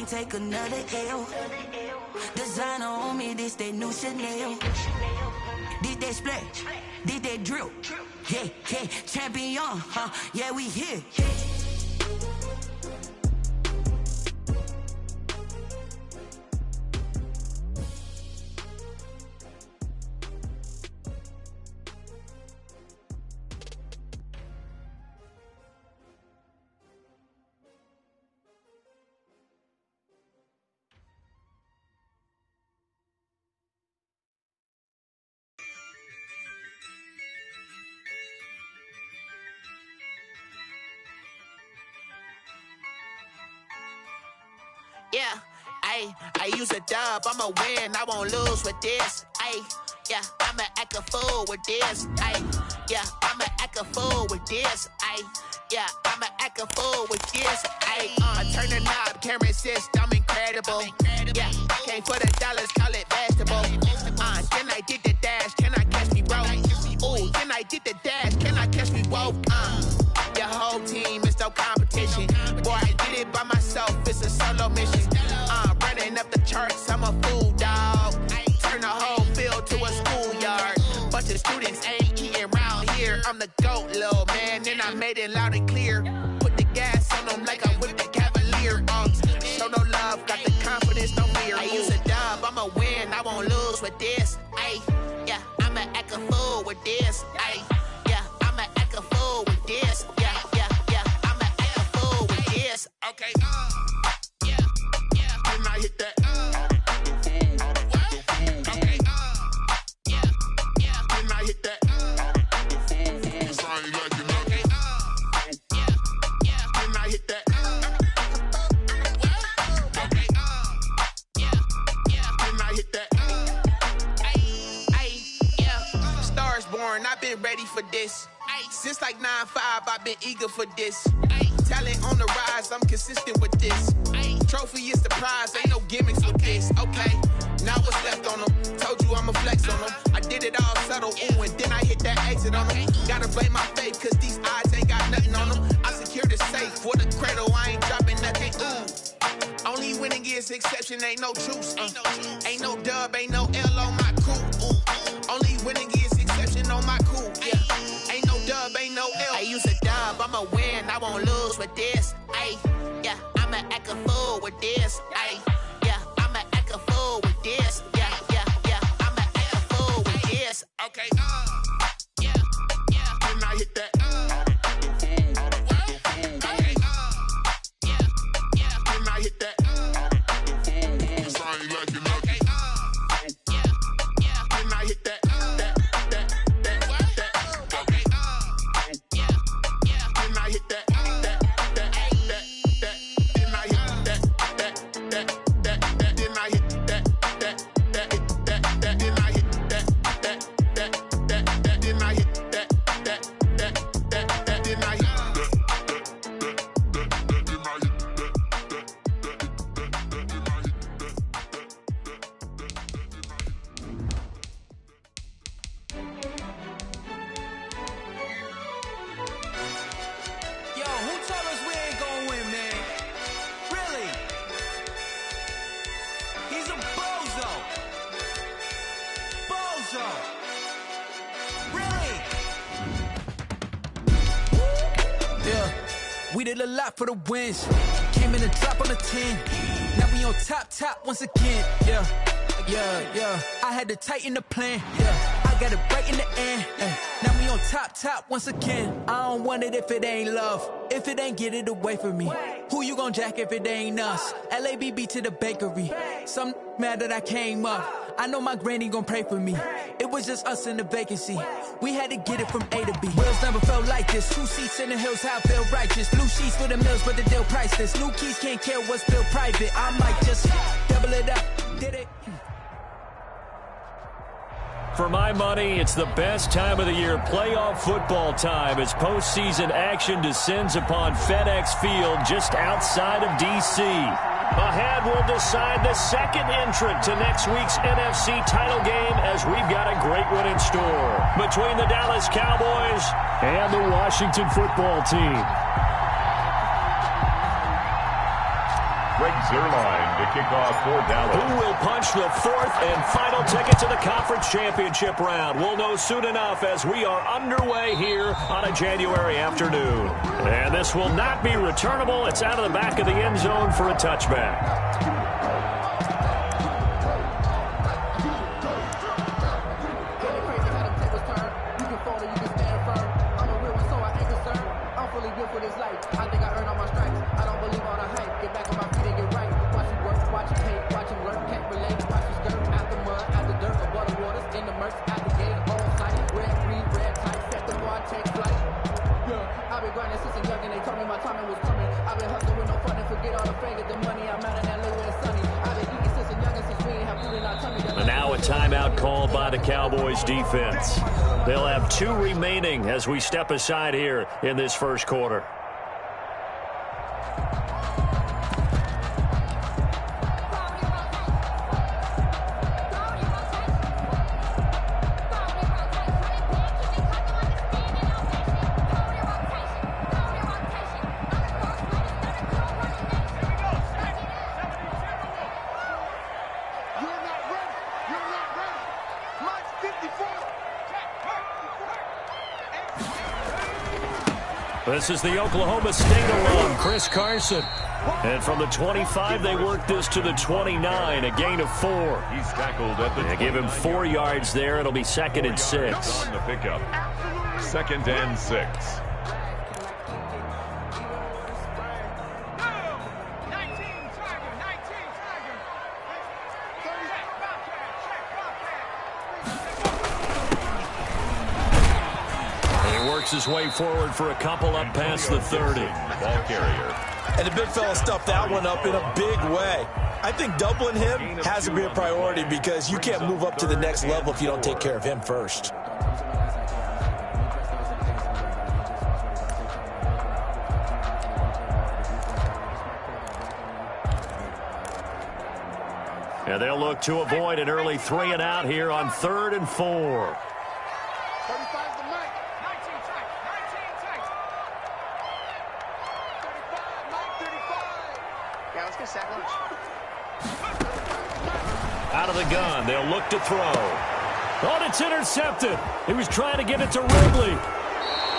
can't take another L. Designer on me, this that new Chanel. This that splash, this that drill. Yeah, yeah, champion, huh? Yeah, we here. Yeah, I use a dub, I'ma win, I won't lose with this. Yeah, I'ma act a fool with this. Yeah, I'ma act a fool with this. Yeah, I'ma act a fool with this. I turn the knob, camera assist, I'm incredible. Yeah, came for the dollars, call it vegetable. Then I did the dash, can I catch me, bro? Ooh, then I did the dash, can I catch me, whoa? Your whole team is no competition. Boy, I did it by myself, it's a solo mission. Running up the charts, I'm a fool, dog. Turn the whole field to a schoolyard. Bunch of students ain't eating round here. I'm the GOAT, little man, and I made it loud and clear. Put the gas on them like I whipped the Cavalier. Show no love, got the confidence, no fear. I use a dub, I'ma win, I won't lose with this. Yeah, I'ma act a fool with this. Yeah, I'ma act a fool with this. Yeah, I'ma act a fool with this. Okay, yeah, then I hit that. Okay, yeah, then I hit that. I ain't like it, okay, yeah, then I hit that. Okay, yeah, then I hit that. Yeah, stars born, I've been ready for this. Since like 9-5, I've been eager for this. Talent on the rise, I'm consistent with this. Trophy is the prize, ain't no gimmicks with this. Okay, now what's left on them? Told you I'ma flex on them. I did it all subtle, ooh, and then I hit that exit on them. Gotta blame my faith, cause these odds ain't got nothing on them. I secured the safe for the cradle, I ain't dropping nothing, ooh. Only winning is exception, ain't no truce. Ain't no dub, ain't no L on my crew. Only winning is exception on my crew, yeah. Ain't no dub, ain't no L. I use a dub, I'ma win, I won't lose with this. Yeah, I'ma act a fool with this. Yeah, I'ma act a fool with this. Yeah, I'ma act a fool with this. Okay, yeah, then I hit that. Okay, yeah, then I hit that. I ain't like it, okay, yeah, then I hit that. Okay, yeah, then I hit that. We did a lot for the wins. Came in a drop on the 10. Now we on top once again. Yeah. I had to tighten the plan. Yeah. I got it right in the end. Now we on top once again. I don't want it if it ain't love. If it ain't, get it away from me. Who you gon' jack if it ain't us? LABB to the bakery. Some mad that I came up. I know my granny gon' pray for me. It was just us in the vacancy. We had to get it from A to B. Wheels never felt like this. 2 seats in the hills, how I feel righteous. Blue sheets for the mills, but the deal priceless. New keys can't care what's built private. I might just double it up. Did it? For my money, it's the best time of the year, playoff football time, as postseason action descends upon FedEx Field just outside of D.C. Ahead, we'll decide the second entrant to next week's NFC title game, as we've got a great one in store between the Dallas Cowboys and the Washington football team. breaks their line to kick off for Dallas. Who will punch the fourth and final ticket to the conference championship round? We'll know soon enough as we are underway here on a January afternoon. And this will not be returnable. It's out of the back of the end zone for a touchback. And now a timeout called by the Cowboys defense. They'll have 2 remaining as we step aside here in this first quarter. This is the Oklahoma State alum, Chris Carson. And from the 25, they work this to the 29, a gain of 4. He's tackled at the 29. Give him 4 yards there. It'll be 2nd and 6. On the pickup. 2nd and 6. His way forward for a couple up past the 30. Ball carrier. And the big fella stuffed that one up in a big way. I think doubling him has to be a priority because you can't move up to the next level if you don't take care of him first. And they'll look to avoid an early 3 and out here on 3rd and 4. Out of the gun, they'll look to throw. Oh, and it's intercepted. He was trying to get it to Ridley.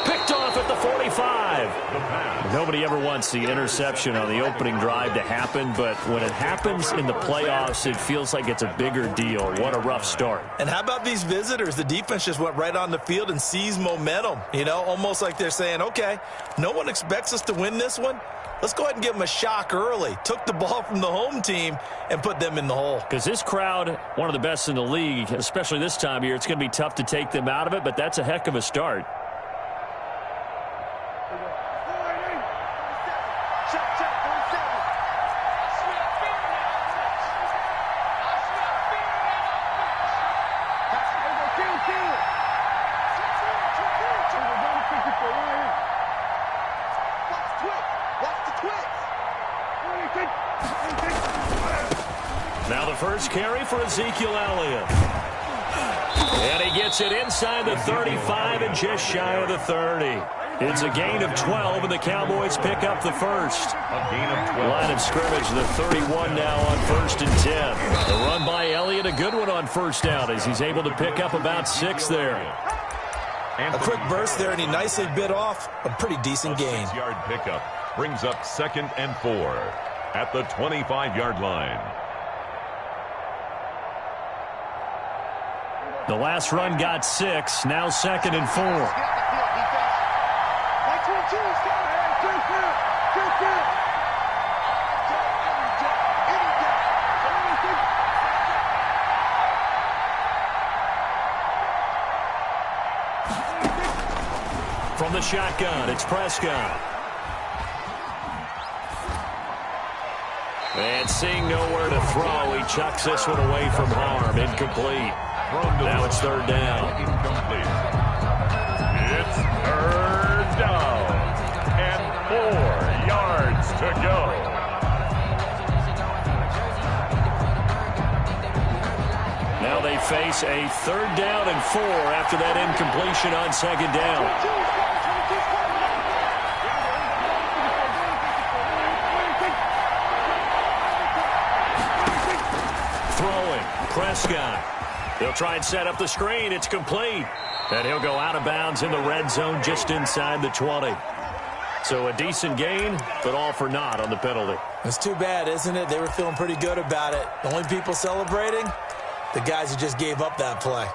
Picked off at the 45. Nobody ever wants the interception on the opening drive to happen, but when it happens in the playoffs, it feels like it's a bigger deal. What a rough start. And how about these visitors? The defense just went right on the field and seized momentum. You know, almost like they're saying, okay, no one expects us to win this one. Let's go ahead and give them a shock early. Took the ball from the home team and put them in the hole. Because this crowd, one of the best in the league, especially this time of year, it's going to be tough to take them out of it, but that's a heck of a start. Now the first carry for Ezekiel Elliott. And he gets it inside the 35 and just shy of the 30. It's a gain of 12, and the Cowboys pick up the first. A gain of 12. Line of scrimmage, the 31 now on 1st and 10. The run by Elliott, a good one on first down as he's able to pick up about 6 there. A quick burst there, and he nicely bit off a pretty decent gain. 6-yard pickup brings up 2nd and 4 at the 25-yard line. The last run got 6, now 2nd and 4. From the shotgun, it's Prescott. And seeing nowhere to throw, he chucks this one away from harm. Incomplete. Now it's 3rd down. Incomplete. It's 3rd down. And 4 yards to go. Now they face a 3rd down and 4 after that incompletion on 2nd down. Prescott. He'll try and set up the screen. It's complete. And he'll go out of bounds in the red zone just inside the 20. So a decent gain, but all for naught on the penalty. It's too bad, isn't it? They were feeling pretty good about it. The only people celebrating, the guys who just gave up that play.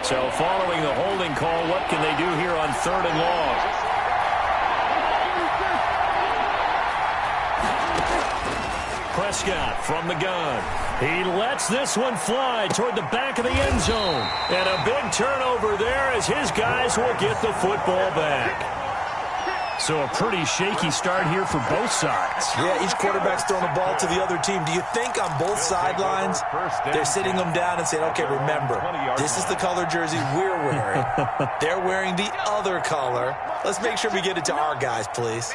So following the holding call, what can they do here on 3rd and long? Prescott from the gun. He lets this one fly toward the back of the end zone. And a big turnover there as his guys will get the football back. So a pretty shaky start here for both sides. Yeah, each quarterback's throwing the ball to the other team. Do you think on both sidelines they're sitting them down and saying, okay, remember, this is the color jersey we're wearing. They're wearing the other color. Let's make sure we get it to our guys, please.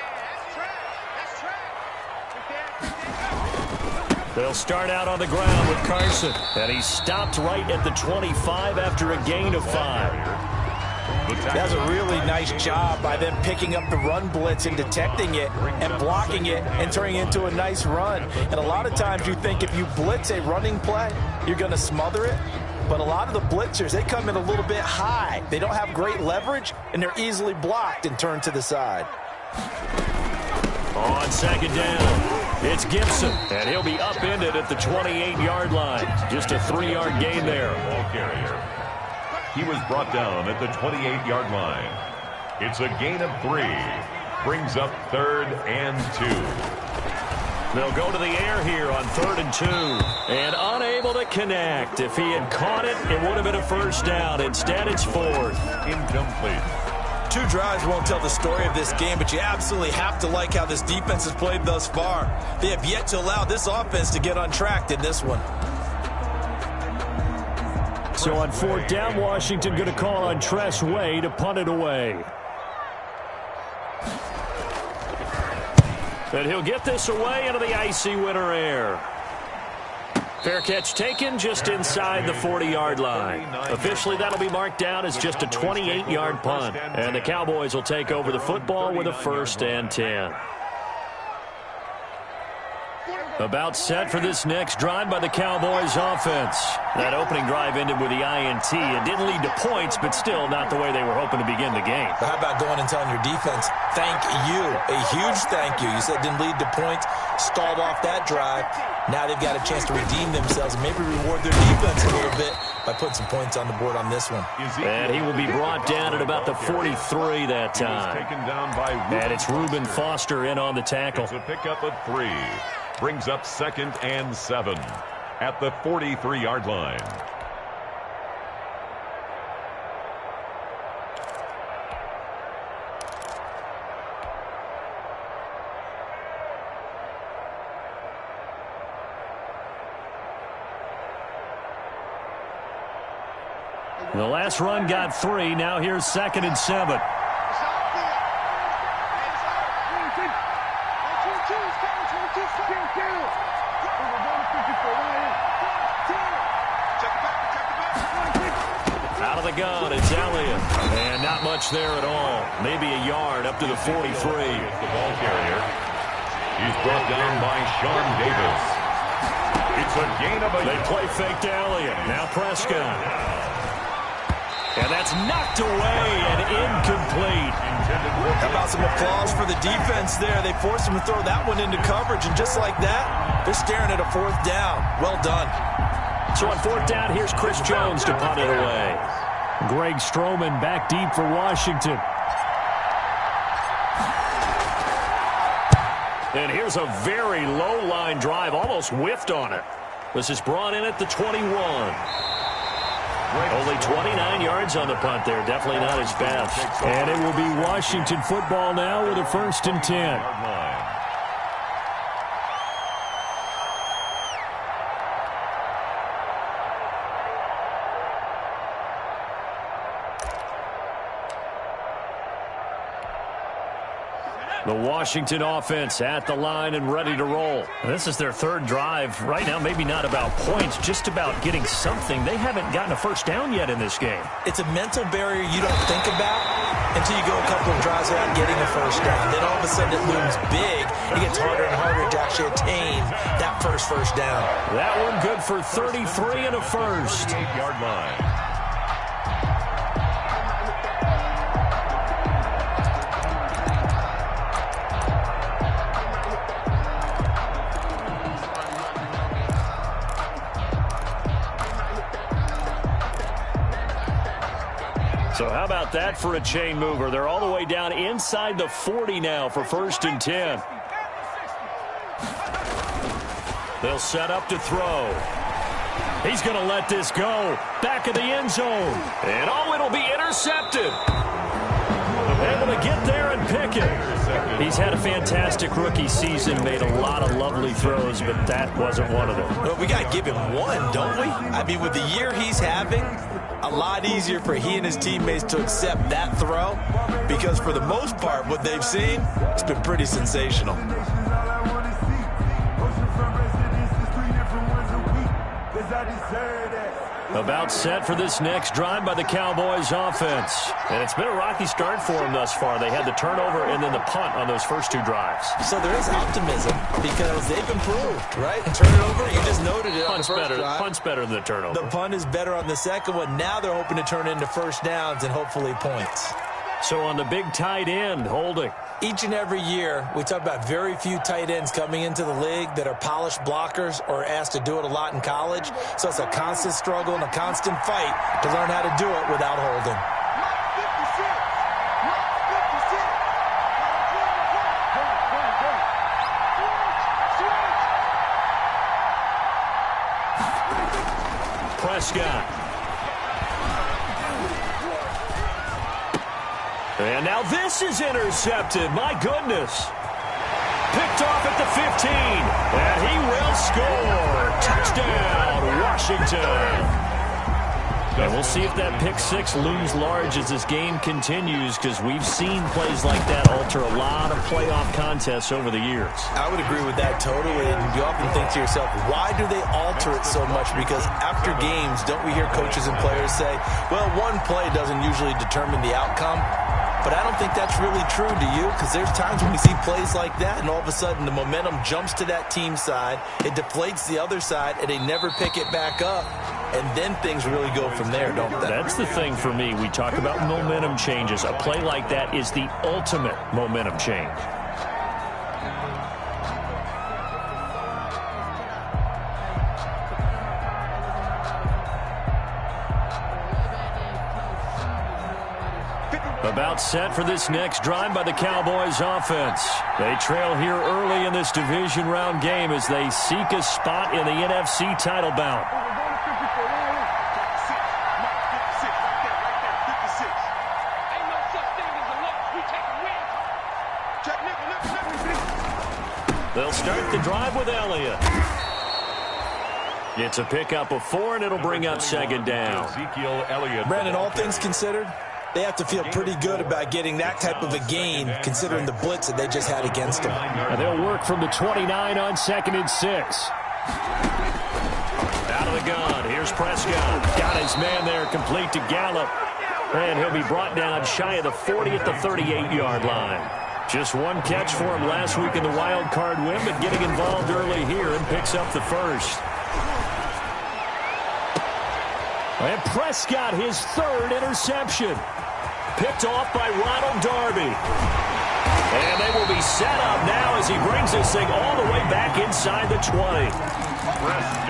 They'll start out on the ground with Carson. And he's stopped right at the 25 after a gain of 5. That's a really nice job by them picking up the run blitz and detecting it and blocking it and turning it into a nice run. And a lot of times you think if you blitz a running play, you're going to smother it. But a lot of the blitzers, they come in a little bit high. They don't have great leverage, and they're easily blocked and turned to the side. On 2nd down, it's Gibson, and he'll be upended at the 28-yard line. Just a 3-yard gain there. Ball carrier. He was brought down at the 28-yard line. It's a gain of 3. Brings up 3rd and 2. They'll go to the air here on 3rd and 2. And unable to connect. If he had caught it, it would have been a first down. Instead, it's 4th. Incomplete. 2 drives won't tell the story of this game, but you absolutely have to like how this defense has played thus far. They have yet to allow this offense to get untracked in this one. So on 4th down, Washington going to call on Tress Way to punt it away. And he'll get this away into the icy winter air. Fair catch taken just inside the 40-yard line. Officially, that'll be marked down as just a 28-yard punt. And the Cowboys will take over the football with a 1st and 10. About set for this next drive by the Cowboys offense. That opening drive ended with the INT. It didn't lead to points, but still not the way they were hoping to begin the game. But how about going and telling your defense, thank you, a huge thank you. You said it didn't lead to points, stalled off that drive. Now they've got a chance to redeem themselves and maybe reward their defense a little bit by putting some points on the board on this one. And he will be brought down at about the 43 that time. And it's Reuben Foster in on the tackle. It's a pickup of 3. Brings up 2nd and 7 at the 43-yard line. The last run got 3. Now here's 2nd and 7. Out of the gun, it's Elliott. And not much there at all. Maybe a yard up to the 43. The ball carrier. He's brought down by Sean Davis. It's a gain of a... They play fake to Elliott. Now Prescott. And that's knocked away and incomplete. How about some applause for the defense there? They forced him to throw that one into coverage, and just like that, they're staring at a 4th down. Well done. So on 4th down, here's Chris Jones to punt it away. Greg Stroman back deep for Washington. And here's a very low line drive, almost whiffed on it. This is brought in at the 21. Only 29 yards on the punt there. Definitely not his best. And it will be Washington football now with a 1st and 10. The Washington offense at the line and ready to roll. This is their third drive. Right now, maybe not about points, just about getting something. They haven't gotten a first down yet in this game. It's a mental barrier you don't think about until you go a couple of drives without getting a first down. Then all of a sudden it looms big. It gets harder and harder to actually attain that first down. That one good for 33 and a first. 8-yard line. So how about that for a chain mover? They're all the way down inside the 40 now for 1st and 10. They'll set up to throw. He's going to let this go. Back of the end zone. And it'll be intercepted. Able to get there and pick it. He's had a fantastic rookie season, made a lot of lovely throws, but that wasn't one of them. Well, we got to give him one, don't we? I mean, with the year he's having, a lot easier for he and his teammates to accept that throw because for the most part, what they've seen, it's been pretty sensational. About set for this next drive by the Cowboys offense. And it's been a rocky start for them thus far. They had the turnover and then the punt on those first two drives. So there is optimism because they've improved, right? Turn it over, you just noted it on the first drive. Punt's better than the turnover. The punt is better on the second one. Now they're hoping to turn into first downs and hopefully points. So on the big tight end, holding. Each and every year, we talk about very few tight ends coming into the league that are polished blockers or asked to do it a lot in college. So it's a constant struggle and a constant fight to learn how to do it without holding. Prescott. And now this is intercepted. My goodness. Picked off at the 15. And he will score. Touchdown, Washington. And we'll see if that pick six looms large as this game continues because we've seen plays like that alter a lot of playoff contests over the years. I would agree with that totally. And you often think to yourself, why do they alter it so much? Because after games, don't we hear coaches and players say, well, one play doesn't usually determine the outcome. But I don't think that's really true, do you? Because there's times when we see plays like that, and all of a sudden the momentum jumps to that team side, it deflates the other side, and they never pick it back up, and then things really go from there, don't they? That's the thing for me. We talk about momentum changes. A play like that is the ultimate momentum change. About set for this next drive by the Cowboys offense. They trail here early in this division round game as they seek a spot in the NFC title bout. They'll start the drive with Elliott. It's a pickup of 4, and it'll bring up second down. Ezekiel Elliott. Brandon, all things considered, they have to feel pretty good about getting that type of a gain, considering the blitz that they just had against them. And they'll work from the 29 on 2nd and 6. Out of the gun, here's Prescott. Got his man there, complete to Gallup. And he'll be brought down shy of the 40 at the 38-yard line. Just one catch for him last week in the wild card win, but getting involved early here and picks up the first. And Prescott, his 3rd interception. Picked off by Ronald Darby. And they will be set up now as he brings this thing all the way back inside the 20.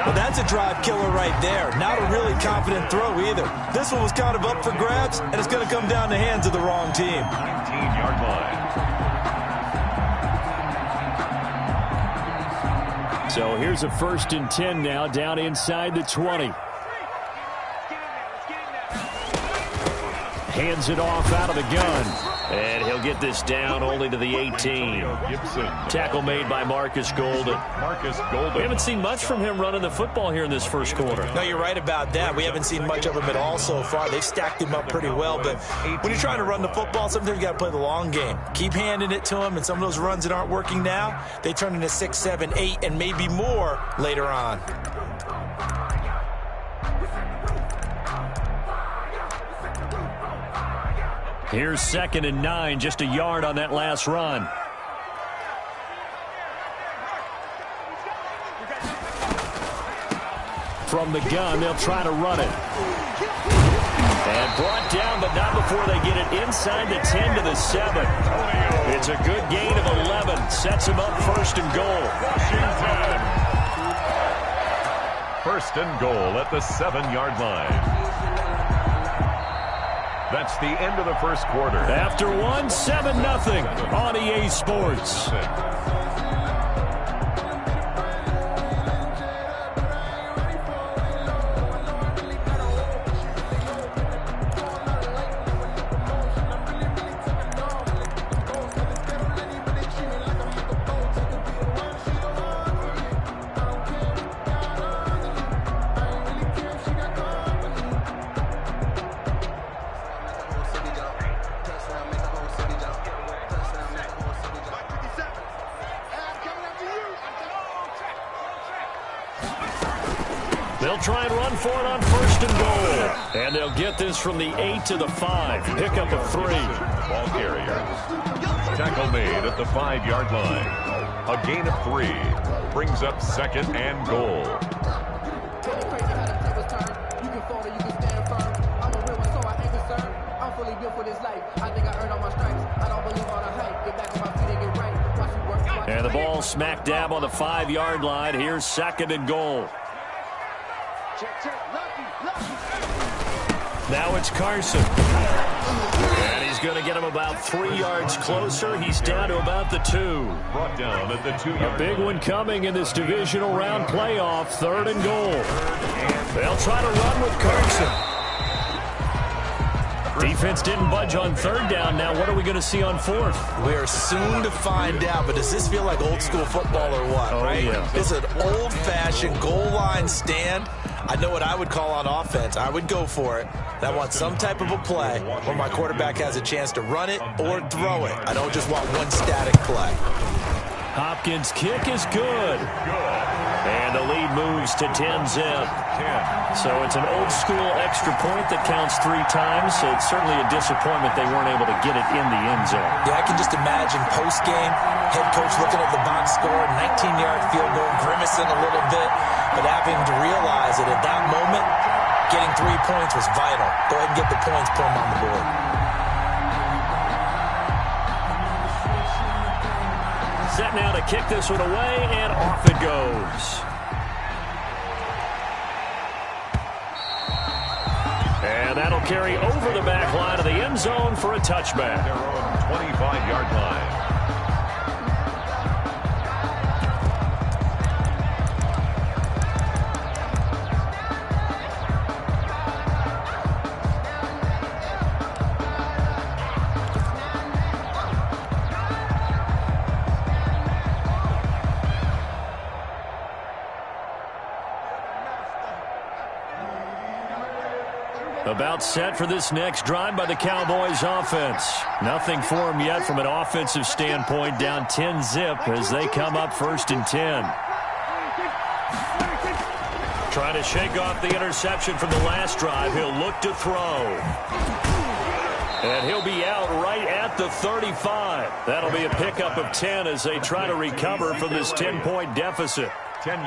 Well, that's a drive killer right there. Not a really confident throw either. This one was kind of up for grabs, and it's going to come down the hands of the wrong team. 19-yard line. So here's a 1st and 10 now down inside the 20. Hands it off out of the gun. And he'll get this down only to the 18. Tackle made by Marcus Golden. We haven't seen much from him running the football here in this first quarter. No, you're right about that. We haven't seen much of him at all so far. They've stacked him up pretty well, but when you're trying to run the football, sometimes you got to play the long game. Keep handing it to him, and some of those runs that aren't working now, they turn into 6, 7, 8, and maybe more later on. Here's 2nd and 9, just a yard on that last run. From the gun, they'll try to run it. And brought down, but not before they get it inside the 10 to the 7. It's a good gain of 11. Sets him up 1st and goal. 1st and goal at the 7-yard line. That's the end of the first quarter. After 1, 7-0 on EA Sports. They'll try and run for it on 1st and goal. And they'll get this from the 8 to the 5. Pickup of 3. Ball carrier. Tackle made at the 5-yard line. A gain of 3. Brings up 2nd and goal. And the ball smack dab on the 5-yard line. Here's 2nd and goal. Now it's Carson. And he's going to get him about 3 yards closer. He's down to about the 2. Brought down at the 2-yard. A big one coming in this divisional round playoff. 3rd and goal. They'll try to run with Carson. Defense didn't budge on 3rd down. Now what are we going to see on 4th? We are soon to find out, but does this feel like old school football or what, right? Yeah. This is an old-fashioned goal line stand. I know what I would call on offense. I would go for it. And I want some type of a play where my quarterback has a chance to run it or throw it. I don't just want one static play. Hopkins' kick is good. And the lead moves to 10-zip. So it's an old-school extra point that counts 3 times. So it's certainly a disappointment they weren't able to get it in the end zone. Yeah, I can just imagine post-game, head coach looking at the box score, 19-yard field goal, grimacing a little bit, but having to realize that at that moment, getting 3 points was vital. Go ahead and get the points, put them on the board. Set now to kick this one away, and off it goes. And that'll carry over the back line of the end zone for a touchback. Their own 25-yard line. About set for this next drive by the Cowboys offense. Nothing for them yet from an offensive standpoint. Down 10-zip as they come up 1st and 10. Trying to shake off the interception from the last drive. He'll look to throw. And he'll be out right at the 35. That'll be a pickup of 10 as they try to recover from this 10-point deficit.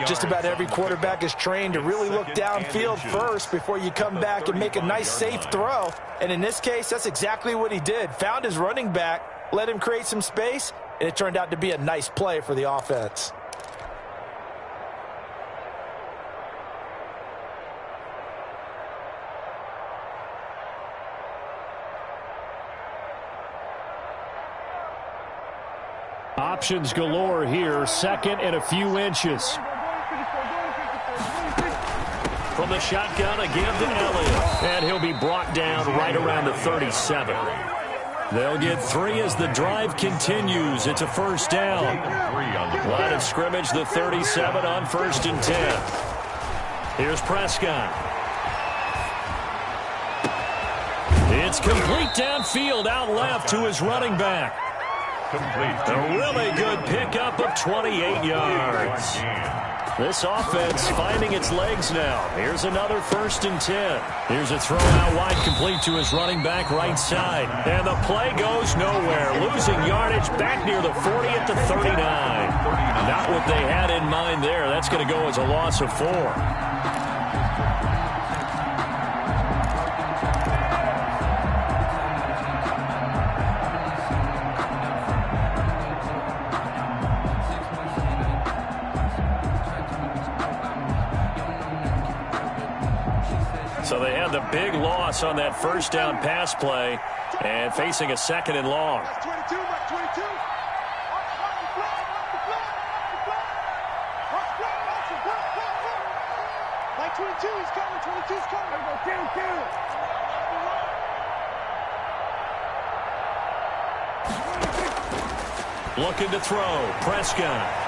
Just about every quarterback is trained to really look downfield first before you come back and make a nice, safe throw. And in this case, that's exactly what he did. Found his running back, let him create some space, and it turned out to be a nice play for the offense. Options galore here. 2nd and a few inches. From the shotgun, again to Elliott. And he'll be brought down right around the 37. They'll get 3 as the drive continues. It's a first down. Line of scrimmage, the 37 on 1st and 10. Here's Prescott. It's complete downfield, out left to his running back. A really good pickup of 28 yards. This offense finding its legs now. Here's another 1st and 10. Here's a throw out wide, complete to his running back right side. And the play goes nowhere. Losing yardage back near the 40 at the 39. Not what they had in mind there. That's going to go as a loss of 4. So they had the big loss on that first down pass play and facing a 2nd and long. Looking to throw, Prescott.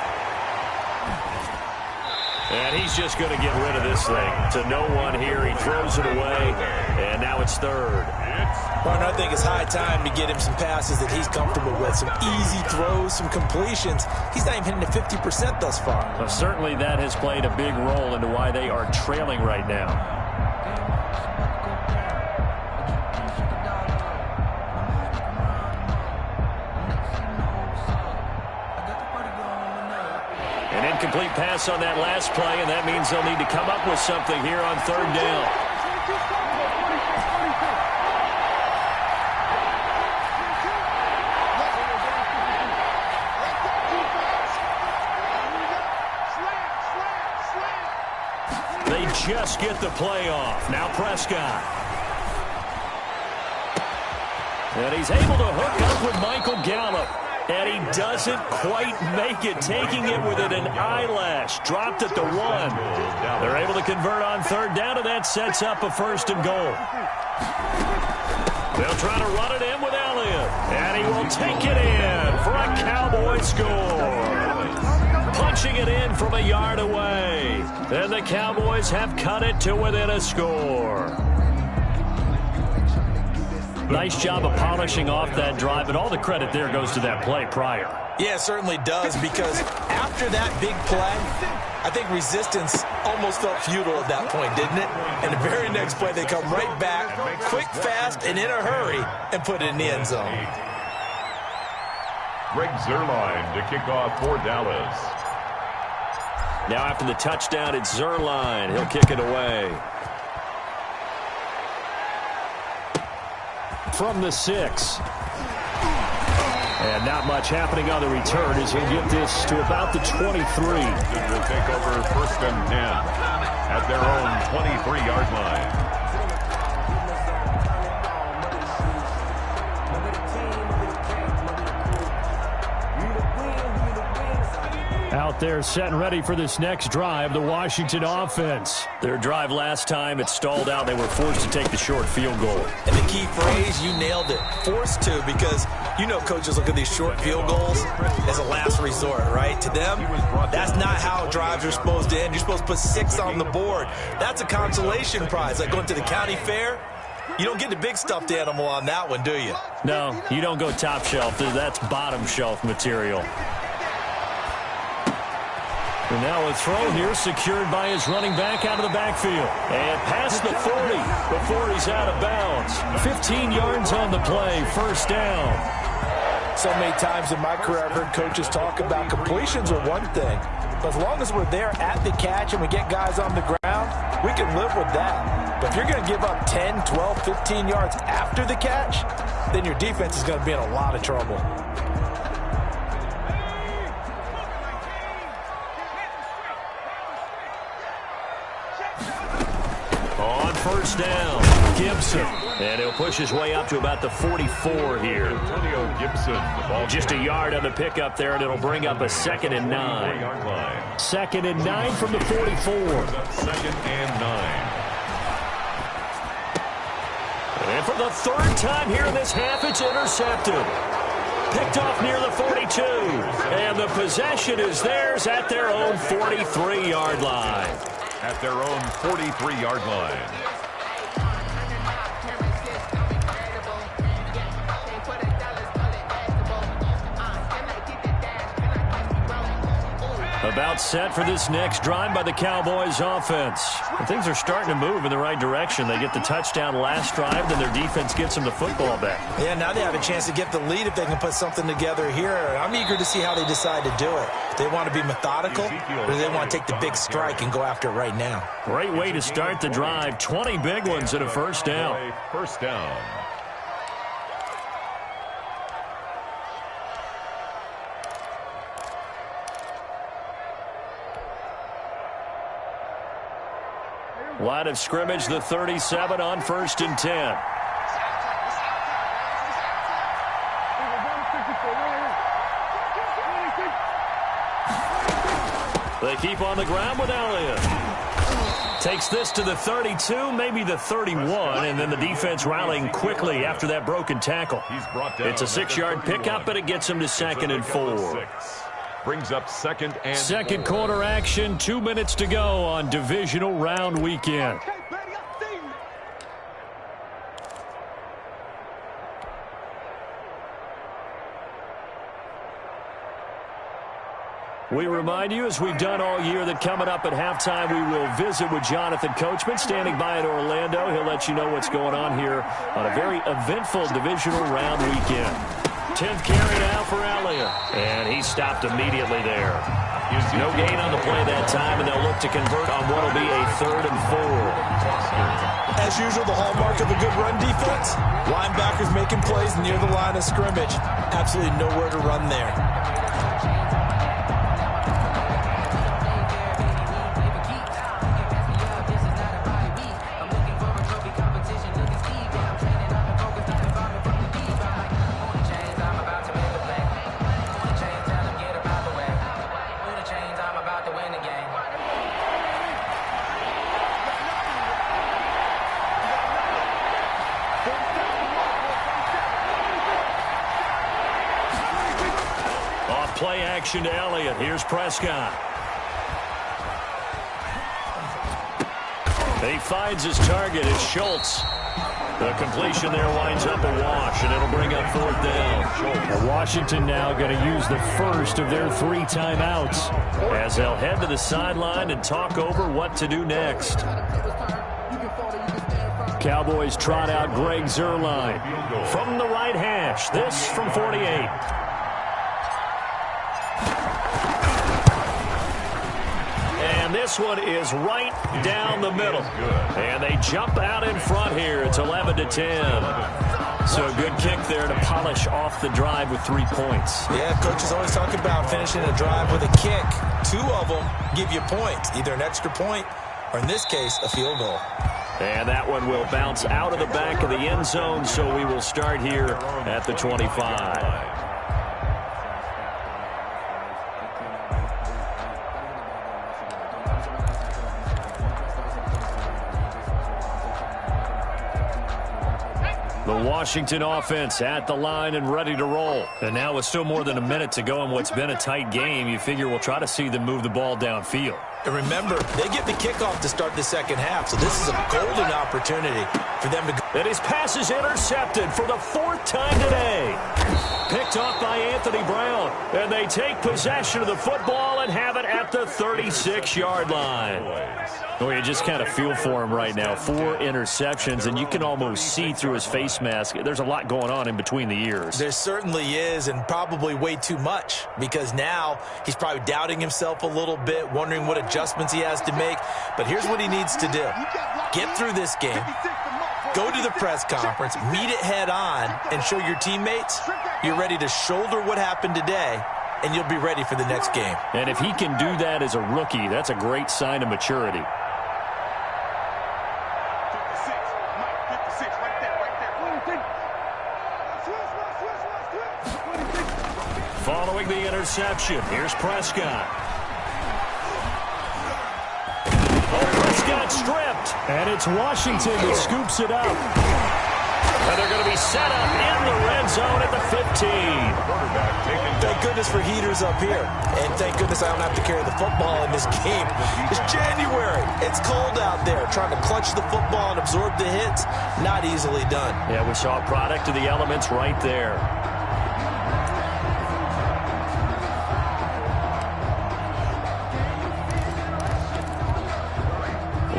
And he's just going to get rid of this thing to no one here. He throws it away, and now it's 3rd. Partner, I think it's high time to get him some passes that he's comfortable with, some easy throws, some completions. He's not even hitting the 50% thus far. Well, certainly that has played a big role into why they are trailing right now. Complete pass on that last play, and that means they'll need to come up with something here on 3rd down. They just get the play off. Now Prescott. And he's able to hook up with Michael Gallup. And he doesn't quite make it, taking it within an eyelash. Dropped at the 1. They're able to convert on 3rd down, and that sets up a 1st and goal. They'll try to run it in with Elliott. And he will take it in for a Cowboy score. Punching it in from a yard away. And the Cowboys have cut it to within a score. Nice job of polishing off that drive, and all the credit there goes to that play prior. Yeah, it certainly does, because after that big play, I think resistance almost felt futile at that point, didn't it? And the very next play, they come right back, quick, fast, and in a hurry, and put it in the end zone. Greg Zuerlein to kick off for Dallas. Now after the touchdown, it's Zuerlein. He'll kick it away. From the 6. And not much happening on the return as he'll get this to about the 23. Will take over 1st and 10 at their own 23-yard line. Out there set and ready for this next drive, the Washington offense. Their drive last time, it stalled out. They were forced to take the short field goal. And the key phrase, you nailed it, forced to, because you know coaches look at these short field goals as a last resort, right? To them, that's not how drives are supposed to end. You're supposed to put 6 on the board. That's a consolation prize, like going to the county fair. You don't get the big stuffed animal on that one, do you? No, you don't go top shelf. That's bottom shelf material. And now a throw here secured by his running back out of the backfield. And past the 40 before he's out of bounds. 15 yards on the play, 1st down. So many times in my career I've heard coaches talk about completions are one thing. But as long as we're there at the catch and we get guys on the ground, we can live with that. But if you're going to give up 10, 12, 15 yards after the catch, then your defense is going to be in a lot of trouble. On 1st down, Gibson. And he'll push his way up to about the 44 here. Antonio Gibson. Just a yard on the pickup there, and it'll bring up a 2nd and 9. 2nd and 9 from the 44. 2nd and 9. And for the third time here in this half, it's intercepted. Picked off near the 42. And the possession is theirs at their own 43-yard line. At their own 43-yard line. About set for this next drive by the Cowboys offense. And things are starting to move in the right direction. They get the touchdown last drive, then their defense gets them the football back. Yeah, now they have a chance to get the lead if they can put something together here. I'm eager to see how they decide to do it. Do they want to be methodical, or do they want to take the big strike and go after it right now? Great way to start the drive. 20 big ones and a first down. First down. Line of scrimmage, the 37 on 1st and 10. They keep on the ground with Elliott. Takes this to the 32, maybe the 31, and then the defense rallying quickly after that broken tackle. It's a 6-yard pickup, but it gets him to 2nd and 4. Brings up second and Second 4. quarter action, 2 minutes to go on divisional round weekend. We remind you, as we've done all year, that coming up at halftime, we will visit with Jonathan Coachman, standing by in Orlando. He'll let you know what's going on here on a very eventful divisional round weekend. 10th carry now for Elliott, and he stopped immediately there. No gain on the play that time, and they'll look to convert on what will be a 3rd and 4. As usual, the hallmark of a good run defense, linebackers making plays near the line of scrimmage. Absolutely nowhere to run there. Play action to Elliott. Here's Prescott. He finds his target. It's Schultz. The completion there winds up a wash, and it'll bring up 4th down. And Washington now going to use the first of their 3 timeouts, as they'll head to the sideline and talk over what to do next. Cowboys trot out Greg Zuerlein from the right hash. This from 48. This one is right down the middle. And they jump out in front here. It's 11-10. So a good kick there to polish off the drive with 3 points. Yeah, coaches always talk about finishing a drive with a kick. 2 of them give you points, either an extra point or, in this case, a field goal. And that one will bounce out of the back of the end zone, so we will start here at the 25. The Washington offense at the line and ready to roll. And now with still more than a minute to go in what's been a tight game, you figure we'll try to see them move the ball downfield. And remember, they get the kickoff to start the second half, so this is a golden opportunity for them to go. And his pass is intercepted for the 4th time today. Picked off by Anthony Brown. And they take possession of the football and have it at the 36-yard line. Well, you just kind of feel for him right now. 4 interceptions, and you can almost see through his face mask. There's a lot going on in between the ears. There certainly is, and probably way too much, because now he's probably doubting himself a little bit, wondering what adjustments he has to make. But here's what he needs to do. Get through this game, go to the press conference, meet it head on, and show your teammates you're ready to shoulder what happened today, and you'll be ready for the next game. And if he can do that as a rookie, that's a great sign of maturity. Following the interception, here's Prescott. Oh, Prescott stripped. and it's Washington that scoops it up. And they're going to be set up in the red zone at the 15. Thank goodness for heaters up here. And thank goodness I don't have to carry the football in this game. It's January. It's cold out there. Trying to clutch the football and absorb the hits, not easily done. Yeah, we saw a product of the elements right there.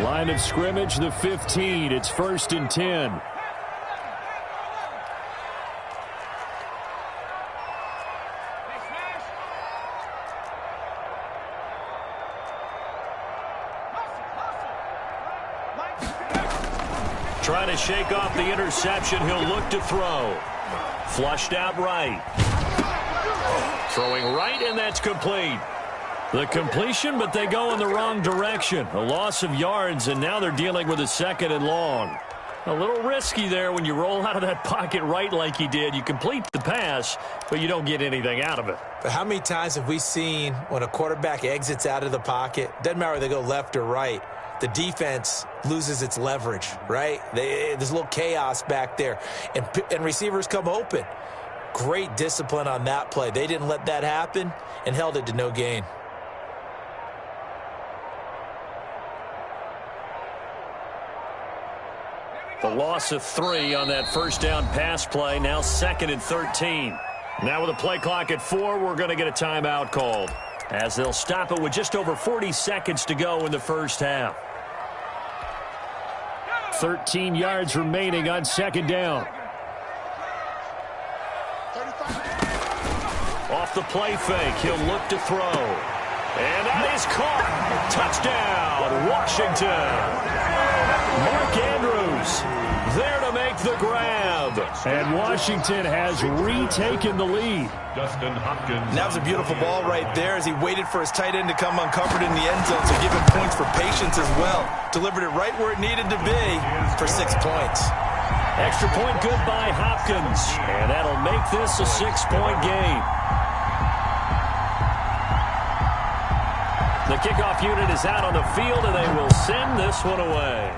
Line of scrimmage, the 15. It's 1st and 10. Trying to shake off the interception. He'll look to throw. Flushed out right. Throwing right, and that's complete. The completion, but they go in the wrong direction. A loss of yards, and now they're dealing with a 2nd and long. A little risky there when you roll out of that pocket right like he did. You complete the pass, but you don't get anything out of it. But how many times have we seen when a quarterback exits out of the pocket, doesn't matter whether they go left or right, the defense loses its leverage, right? There's a little chaos back there, and receivers come open. Great discipline on that play. They didn't let that happen and held it to no gain. The loss of 3 on that first down pass play. Now 2nd and 13. Now with a play clock at 4, we're going to get a timeout called, as they'll stop it with just over 40 seconds to go in the first half. 13 yards remaining on 2nd down. Off the play fake, he'll look to throw. And that is caught. Touchdown, Washington. Mark Andrews there to make the grab. And Washington has retaken the lead. Dustin Hopkins. That was a beautiful ball right there as he waited for his tight end to come uncovered in the end zone, so give him points for patience as well. Delivered it right where it needed to be for 6 points. Extra point good by Hopkins. And that'll make this a 6-point game. The kickoff unit is out on the field, and they will send this one away.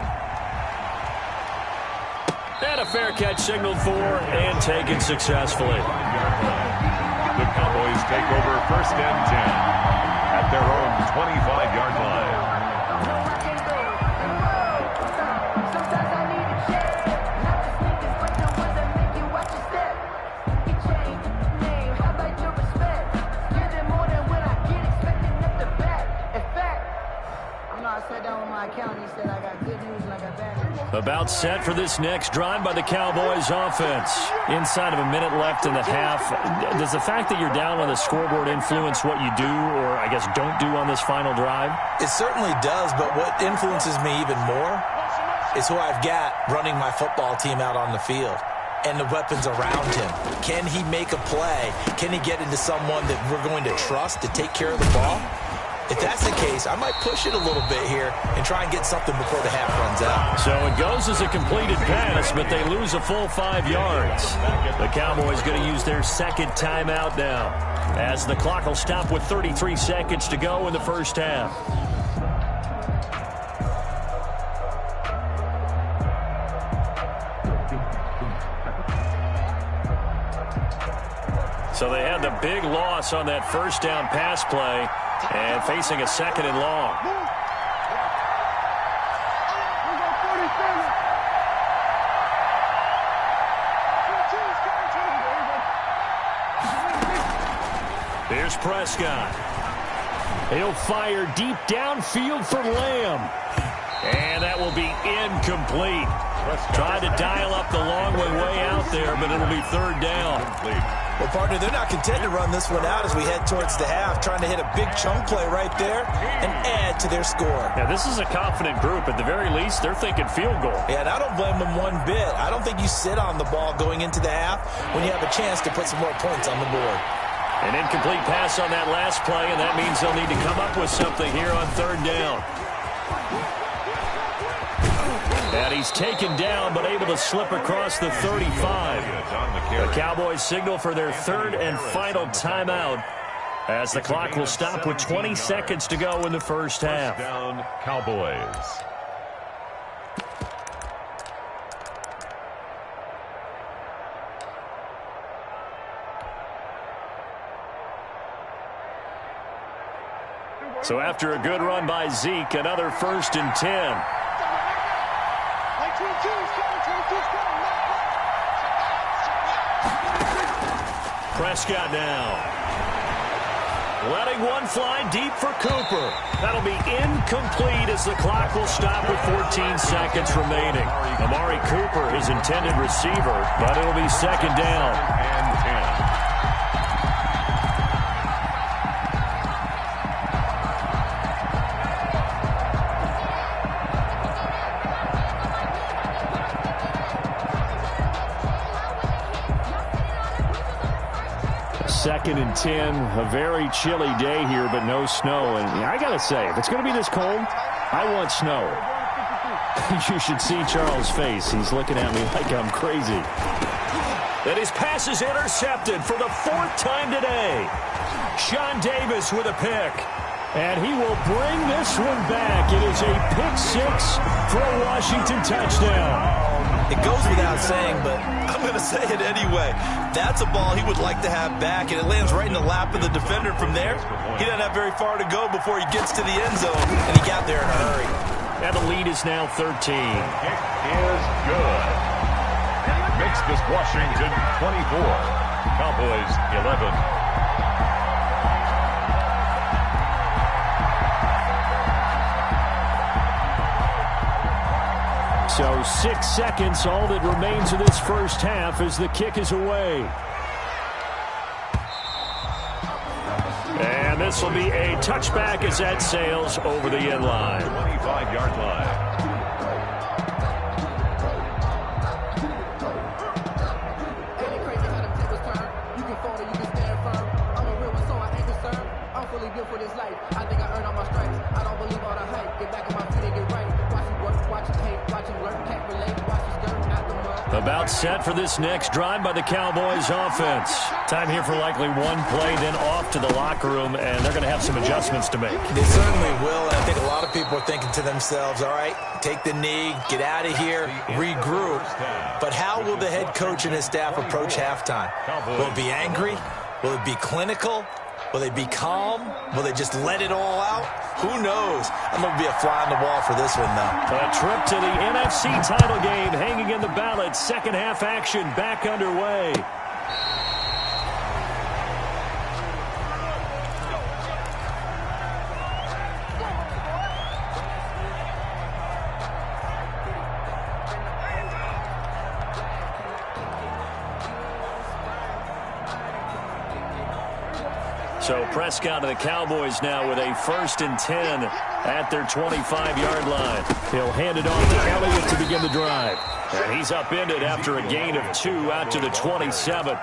And a fair catch signaled for and taken successfully. The Cowboys take over 1st and 10 at their own 25-yard line. About set for this next drive by the Cowboys offense. Inside of a minute left in the half. Does the fact that you're down on the scoreboard influence what you do, or I guess don't do on this final drive? It certainly does, but what influences me even more is who I've got running my football team out on the field and the weapons around him. Can he make a play? Can he get into someone that we're going to trust to take care of the ball? If that's the case, I might push it a little bit here and try and get something before the half runs out. So it goes as a completed pass, but they lose a full 5 yards. The Cowboys going to use their 2nd timeout now, as the clock will stop with 33 seconds to go in the first half. So they had the big loss on that first down pass play, and facing a 2nd and long. Here's Prescott. He'll fire deep downfield for Lamb. And that will be incomplete. Tried to dial up the long way out there, but it'll be 3rd down. Well, partner, they're not content to run this one out as we head towards the half, trying to hit a big chunk play right there and add to their score. Yeah, this is a confident group. At the very least, they're thinking field goal. Yeah, and I don't blame them one bit. I don't think you sit on the ball going into the half when you have a chance to put some more points on the board. An incomplete pass on that last play, and that means they'll need to come up with something here on 3rd down. And he's taken down, but able to slip across the 35. The Cowboys signal for their 3rd and final timeout, as the clock will stop with 20 seconds to go in the first half. First down, Cowboys. So after a good run by Zeke, another 1st and 10. Prescott now. Letting one fly deep for Cooper. That'll be incomplete as the clock will stop with 14 seconds remaining. Amari Cooper, his intended receiver, but it'll be 2nd down. And 10. Second and 10, a very chilly day here, but no snow. And I got to say, if it's going to be this cold, I want snow. You should see Charles' face. He's looking at me like I'm crazy. And his pass is intercepted for the 4th time today. Sean Davis with a pick. And he will bring this one back. It is a pick 6 for a Washington touchdown. It goes without saying, but I'm going to say it anyway. That's a ball he would like to have back, and it lands right in the lap of the defender from there. He doesn't have very far to go before he gets to the end zone, and he got there in a hurry. And the lead is now 13. Kick is good. Makes this Washington 24. Cowboys 11. So 6 seconds, all that remains of this first half as the kick is away. And this will be a touchback as that sails over the end line. 25-yard line. About set for this next drive by the Cowboys offense. Time here for likely one play, then off to the locker room, and they're going to have some adjustments to make. They certainly will, and I think a lot of people are thinking to themselves, all right, take the knee, get out of here, regroup. But how will the head coach and his staff approach halftime? Will it be angry? Will it be clinical? Will they be calm? Will they just let it all out? Who knows? I'm going to be a fly on the wall for this one, though. A trip to the NFC title game hanging in the balance. Second half action back underway. So Prescott of the Cowboys now with a 1st and 10 at their 25-yard line. He'll hand it off to Elliott to begin the drive. And he's upended after a gain of 2 out to the 27.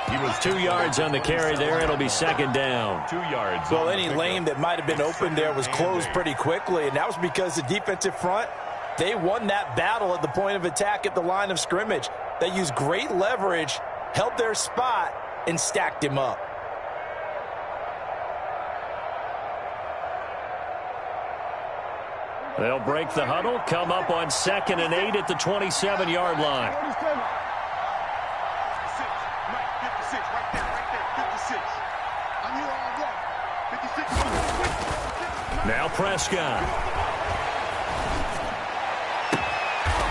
He was 2 yards on the carry there. It'll be 2nd down. 2 yards. Well, any lane that might have been open there was closed pretty quickly, and that was because the defensive front, they won that battle at the point of attack at the line of scrimmage. They used great leverage, held their spot, and stacked him up. They'll break the huddle, come up on 2nd and 8 at the 27-yard line. Now Prescott.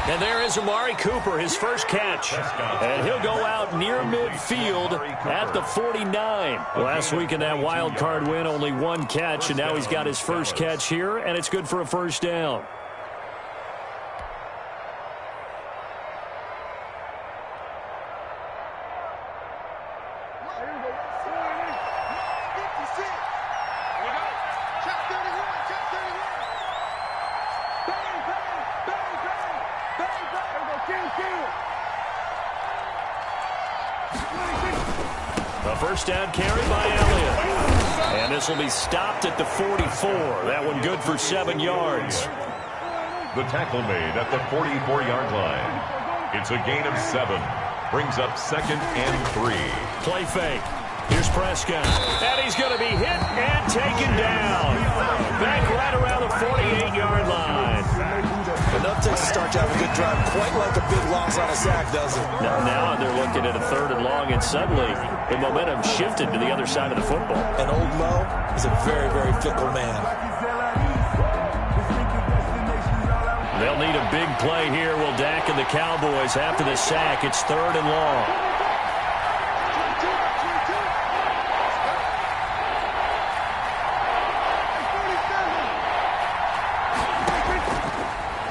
And there is Amari Cooper, his first catch. And he'll go out near midfield at the 49. Last week in that wild card win, only 1 catch, and now he's got his first catch here, and it's good for a 1st down. A 1st down carry by Elliott. And this will be stopped at the 44. That one good for 7 yards. The tackle made at the 44-yard line. It's a gain of 7. Brings up 2nd and 3. Play fake. Here's Prescott. And he's going to be hit and taken down. Back right around the 48-yard line. Enough to start to have a good drive, quite like a big loss on a sack, does it? Now they're looking at a 3rd and long, and suddenly the momentum shifted to the other side of the football. And old Mo is a very, very fickle man. They'll need a big play here. Will Dak and the Cowboys after the sack. It's 3rd and long.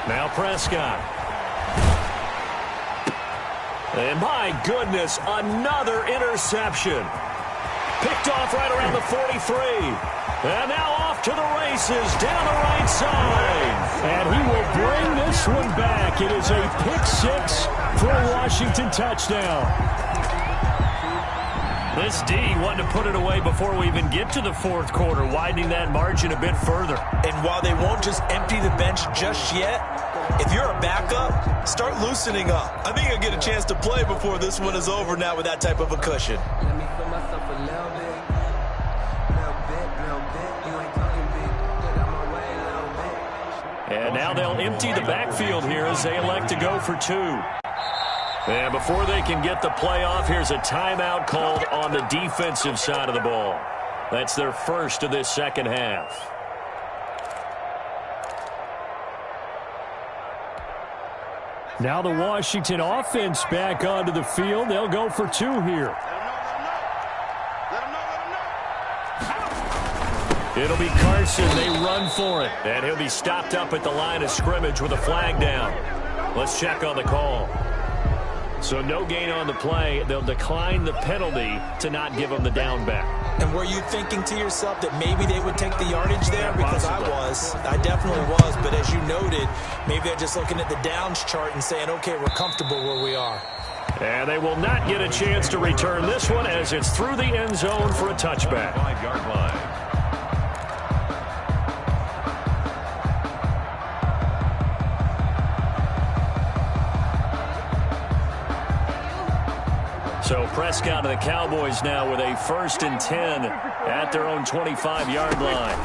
Now Prescott. And my goodness, another interception. Picked off right around the 43. And now off to the races down the right side. And he will bring this one back. It is a pick 6 for a Washington touchdown. This D wanted to put it away before we even get to the 4th quarter, widening that margin a bit further. And while they won't just empty the bench just yet, if you're a backup, start loosening up. I think you'll get a chance to play before this one is over now with that type of a cushion. Let me feel myself a little bit. You ain't talking big. Get out my way a little bit. And now they'll empty the backfield here as they elect to go for 2. And before they can get the play off, here's a timeout called on the defensive side of the ball. That's their first of this second half. Now the Washington offense back onto the field. They'll go for 2 here. It'll be Carson. They run for it. And he'll be stopped up at the line of scrimmage with a flag down. Let's check on the call. So no gain on the play. They'll decline the penalty to not give them the down back. And were you thinking to yourself that maybe they would take the yardage there? Because I definitely was. But as you noted, maybe they're just looking at the downs chart and saying, okay, we're comfortable where we are. And they will not get a chance to return this one as it's through the end zone for a touchback. 5-yard line. So Prescott and the Cowboys now with a 1st and 10 at their own 25-yard line.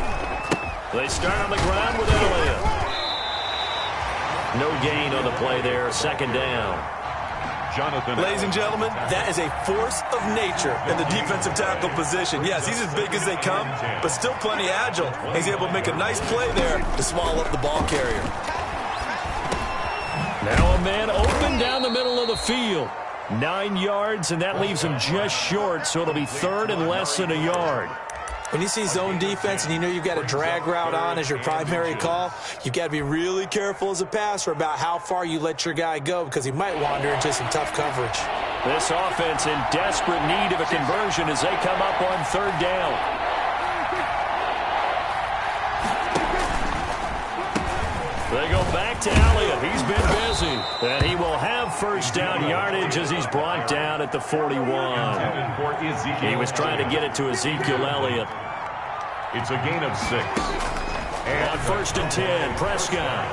They start on the ground with Elliott. No gain on the play there. 2nd down. Jonathan. Ladies and gentlemen, that is a force of nature in the defensive tackle position. Yes, he's as big as they come, but still plenty agile. He's able to make a nice play there to swallow up the ball carrier. Now a man open down the middle of the field. 9 yards, and that leaves him just short, so it'll be 3rd and less than a yard. When you see zone defense and you know you've got a drag route on as your primary call, you've got to be really careful as a passer about how far you let your guy go because he might wander into some tough coverage. This offense in desperate need of a conversion as they come up on 3rd down. They go back to Elliott. He's been busy. And he will have 1st down yardage as he's brought down at the 41. He was trying to get it to Ezekiel Elliott. It's a gain of 6. On 1st and 10, Prescott.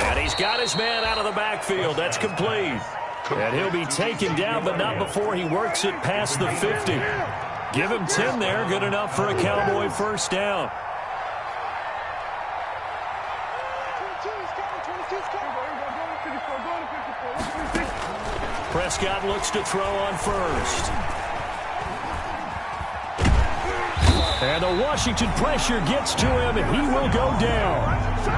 And he's got his man out of the backfield. That's complete. And he'll be taken down, but not before he works it past the 50. Give him 10 there. Good enough for a Cowboy 1st down. Prescott looks to throw on 1st. And the Washington pressure gets to him, and he will go down.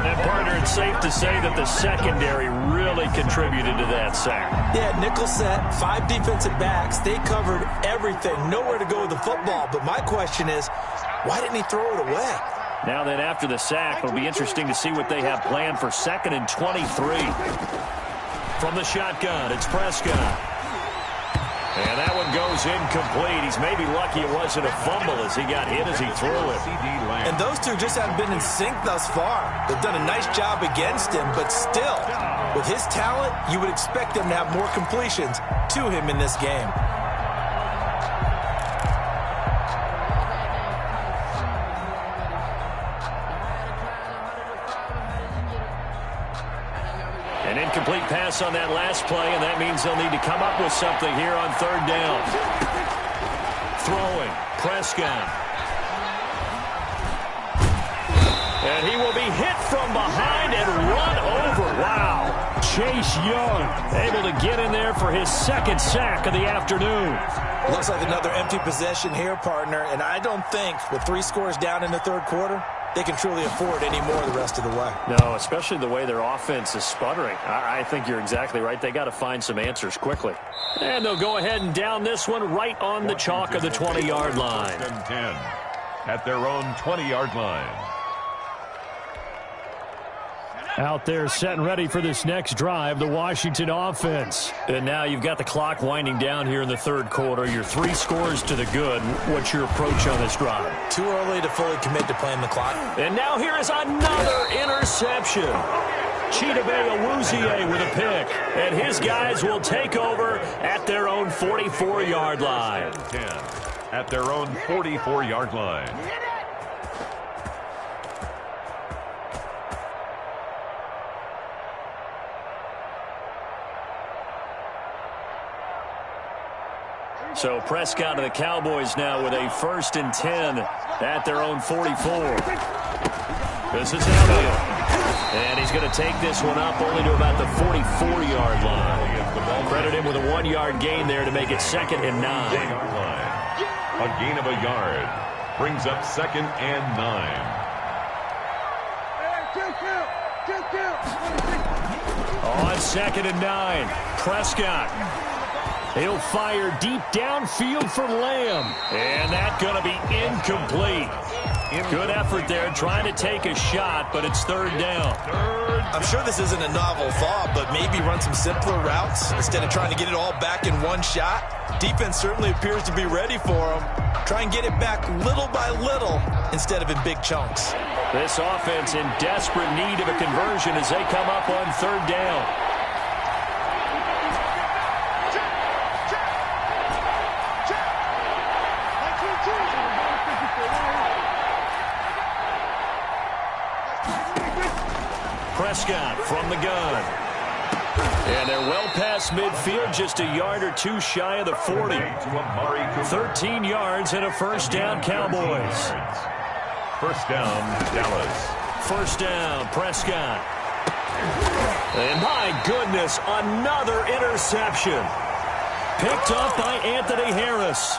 And, partner, it's safe to say that the secondary really contributed to that sack. Yeah, nickel set, 5 defensive backs. They covered everything, nowhere to go with the football. But my question is, why didn't he throw it away? Now that after the sack, it'll be interesting to see what they have planned for 2nd and 23. From the shotgun, it's Prescott. And that one goes incomplete. He's maybe lucky it wasn't a fumble as he got hit as he threw it. And those two just haven't been in sync thus far. They've done a nice job against him, but still, with his talent, you would expect them to have more completions to him in this game. An incomplete pass on that last play, and that means they'll need to come up with something here on 3rd down. Throwing, Prescott. And he will be hit from behind and run over. Wow. Chase Young able to get in there for his second sack of the afternoon. Looks like another empty possession here, partner, and I don't think with 3 scores down in the third quarter, they can truly afford any more the rest of the way. No, especially the way their offense is sputtering. I think you're exactly right. They got to find some answers quickly. And they'll go ahead and down this one right on the chalk of the 20-yard line. 10 at their own 20-yard line. Out there set and ready for this next drive, the Washington offense. And now you've got the clock winding down here in the third quarter. Your 3 scores to the good. What's your approach on this drive? Too early to fully commit to playing the clock. And now here is another interception. Chidobe Awuzie with a pick. And his guys will take over at their own 44-yard line. 10 at their own 44-yard line. So Prescott of the Cowboys now with a 1st and 10 at their own 44. This is Elliott. And he's going to take this one up only to about the 44-yard line. Credit him with a 1-yard gain there to make it 2nd and 9. A gain of a yard brings up 2nd and 9. On 2nd and 9, Prescott. He'll fire deep downfield for Lamb. And that's going to be incomplete. Good effort there trying to take a shot, but it's 3rd down. I'm sure this isn't a novel thought, but maybe run some simpler routes instead of trying to get it all back in one shot. Defense certainly appears to be ready for him. Try and get it back little by little instead of in big chunks. This offense in desperate need of a conversion as they come up on 3rd down. Prescott from the gun. And they're well past midfield, just a yard or 2 shy of the 40. 13 yards and a 1st down, Cowboys. 1st down, Dallas. 1st down, Prescott. And my goodness, another interception. Picked up by Anthony Harris.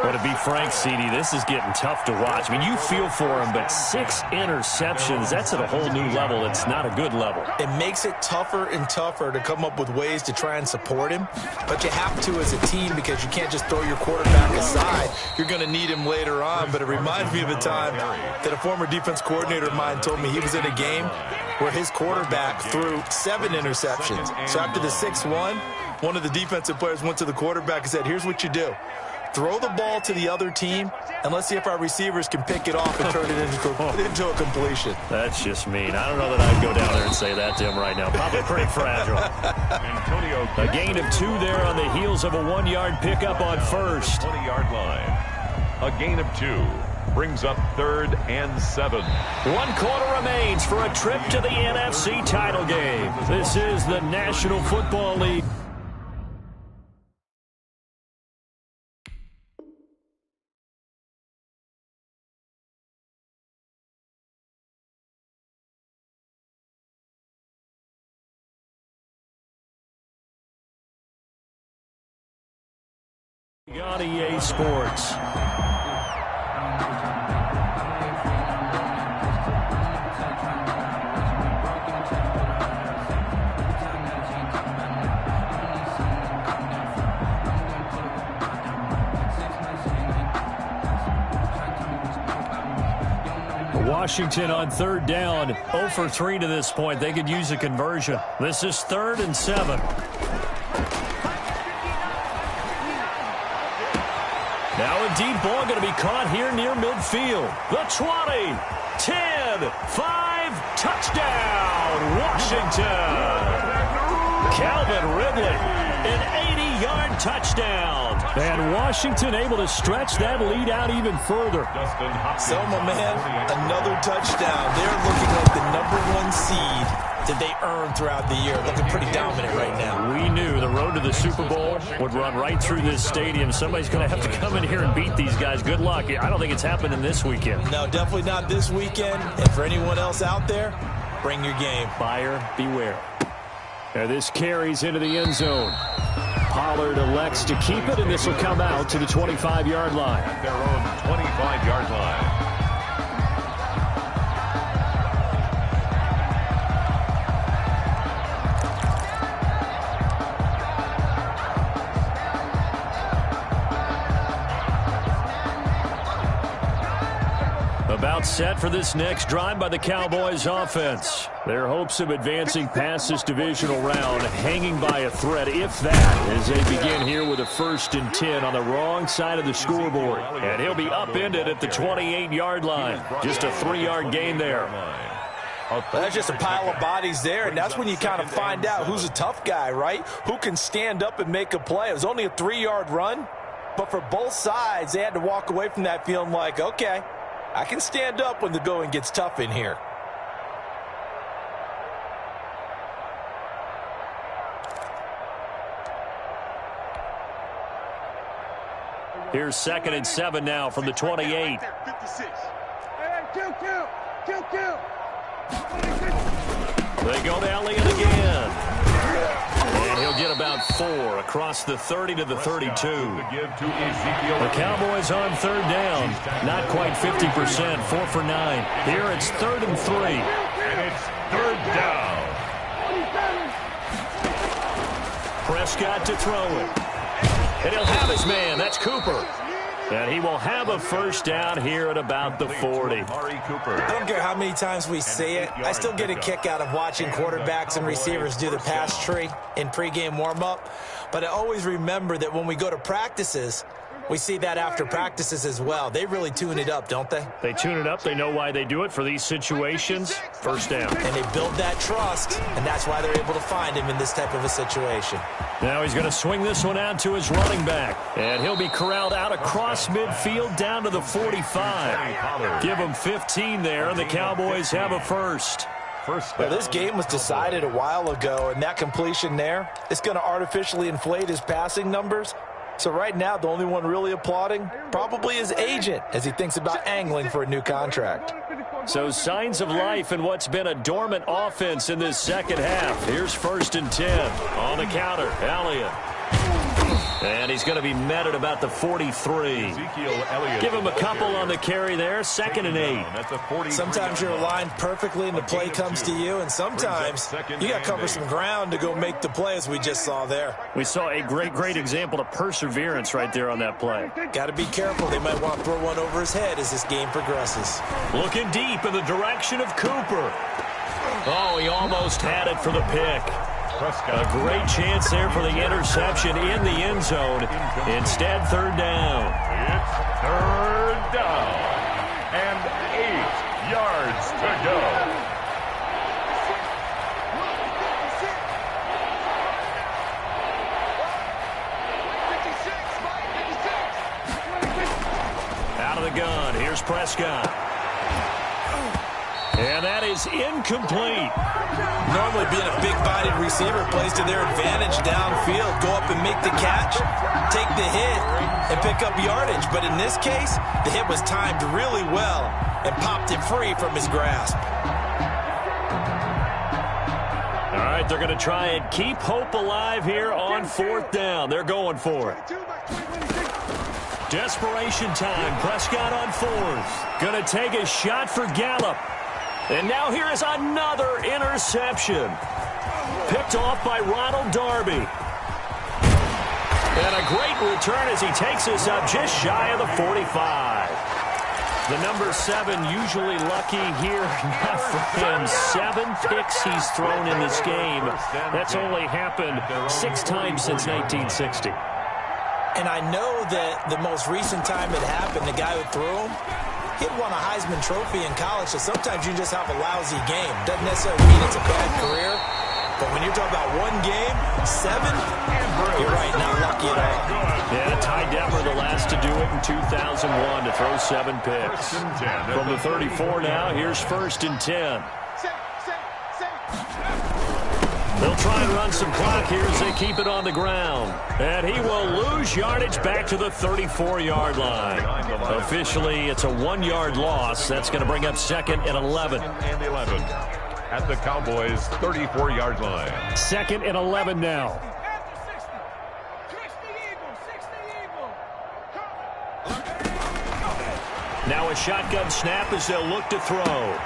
But to be frank, CD, this is getting tough to watch. I mean, you feel for him, but 6 interceptions, that's at a whole new level. It's not a good level. It makes it tougher and tougher to come up with ways to try and support him. But you have to as a team because you can't just throw your quarterback aside. You're going to need him later on. But it reminds me of a time that a former defense coordinator of mine told me he was in a game where his quarterback threw 7 interceptions. So after the 6th one of the defensive players went to the quarterback and said, here's what you do. Throw the ball to the other team, and let's see if our receivers can pick it off and turn it into a completion. That's just mean. I don't know that I'd go down there and say that to him right now. Probably pretty fragile. A gain of 2 there on the heels of a 1-yard pickup on 1st. 20-yard line. A gain of 2 brings up 3rd and 7. 1 quarter remains for a trip to the NFC title game. This is the National Football League. On EA Sports. Washington on 3rd down, 0 for 3 to this point. They could use a conversion. This is 3rd and 7. Now a deep ball going to be caught here near midfield. The 20, 10, 5, touchdown, Washington. Calvin Ridley, an 80-yard touchdown. And Washington able to stretch that lead out even further. Selma, man, another touchdown. They're looking like the #1 seed that they earned throughout the year. Looking pretty dominant right now. We knew the road to the Super Bowl would run right through this stadium. Somebody's going to have to come in here and beat these guys. Good luck. I don't think it's happening this weekend. No, definitely not this weekend. And for anyone else out there, bring your game. Buyer beware. Now this carries into the end zone. Pollard elects to keep it, and this will come out to the 25-yard line. At their own 25-yard line. About set for this next drive by the Cowboys offense. Their hopes of advancing past this divisional round hanging by a thread, if that, as they begin here with a 1st and 10 on the wrong side of the scoreboard. And he'll be upended at the 28-yard line. Just a 3-yard gain there. Well, that's just a pile of bodies there, and that's when you kind of find out who's a tough guy, right? Who can stand up and make a play. It was only a 3-yard run, but for both sides, they had to walk away from that feeling like, okay, I can stand up when the going gets tough in here. Here's 2nd and 7 now from the 28. They go to Elliott again. And he'll get about 4 across the 30 to the 32. The Cowboys on 3rd down. Not quite 50%, 4 for 9. Here it's 3rd and 3. And it's 3rd down. Prescott to throw it. And he'll have his man. That's Cooper. And he will have a 1st down here at about the 40. I don't care how many times we see it. I still get a kick out of watching quarterbacks and receivers do the pass tree in pregame warm-up. But I always remember that when we go to practices, we see that after practices as well. They really tune it up, don't they? They tune it up. They know why they do it for these situations. 1st down. And they build that trust, and that's why they're able to find him in this type of a situation. Now he's going to swing this one out to his running back. And he'll be corralled out across midfield down to the 45. Give him 15 there, and the Cowboys have a 1st. Well, this game was decided a while ago, and that completion there is going to artificially inflate his passing numbers. So right now, the only one really applauding probably his agent as he thinks about angling for a new contract. So signs of life in what's been a dormant offense in this 2nd half. Here's 1st and 10 on the counter. Elliott. And he's going to be met at about the 43. Give him a couple on the carry there. 2nd and 8. Sometimes you're aligned perfectly and the play comes to you, and sometimes you got to cover some ground to go make the play, as we just saw there. We saw a great example of perseverance right there on that play. Got to be careful. They might want to throw one over his head as this game progresses. Looking deep in the direction of Cooper. Oh, he almost had it for the pick. A great chance there for the interception in the end zone. Instead, 3rd down. It's 3rd down. And 8 yards to go. Out of the gun. Here's Prescott. And that is incomplete. Normally being a big-bodied receiver plays to their advantage downfield. Go up and make the catch, take the hit, and pick up yardage. But in this case, the hit was timed really well and popped it free from his grasp. All right, they're going to try and keep hope alive here on 4th down. They're going for it. Desperation time. Prescott on 4th. Going to take a shot for Gallup. And now here is another interception. Picked off by Ronald Darby. And a great return as he takes us up just shy of the 45. The number 7 usually lucky here. Not for him. 7 picks he's thrown in this game. That's only happened 6 times since 1960. And I know that the most recent time it happened, the guy who threw him, he won a Heisman Trophy in college, so sometimes you just have a lousy game. Doesn't necessarily mean it's a bad career, but when you're talking about one game, 7, you're right, not lucky at all. Yeah, Ty Detmer the last to do it in 2001 to throw 7 picks. From the 34 now, here's 1st and 10. try and run some clock here as they keep it on the ground. And he will lose yardage back to the 34-yard line. Officially, it's a 1-yard loss. That's going to bring up 2nd and 11. And 11 at the Cowboys' 34-yard line. 2nd and 11 now. Now a shotgun snap as they'll look to throw.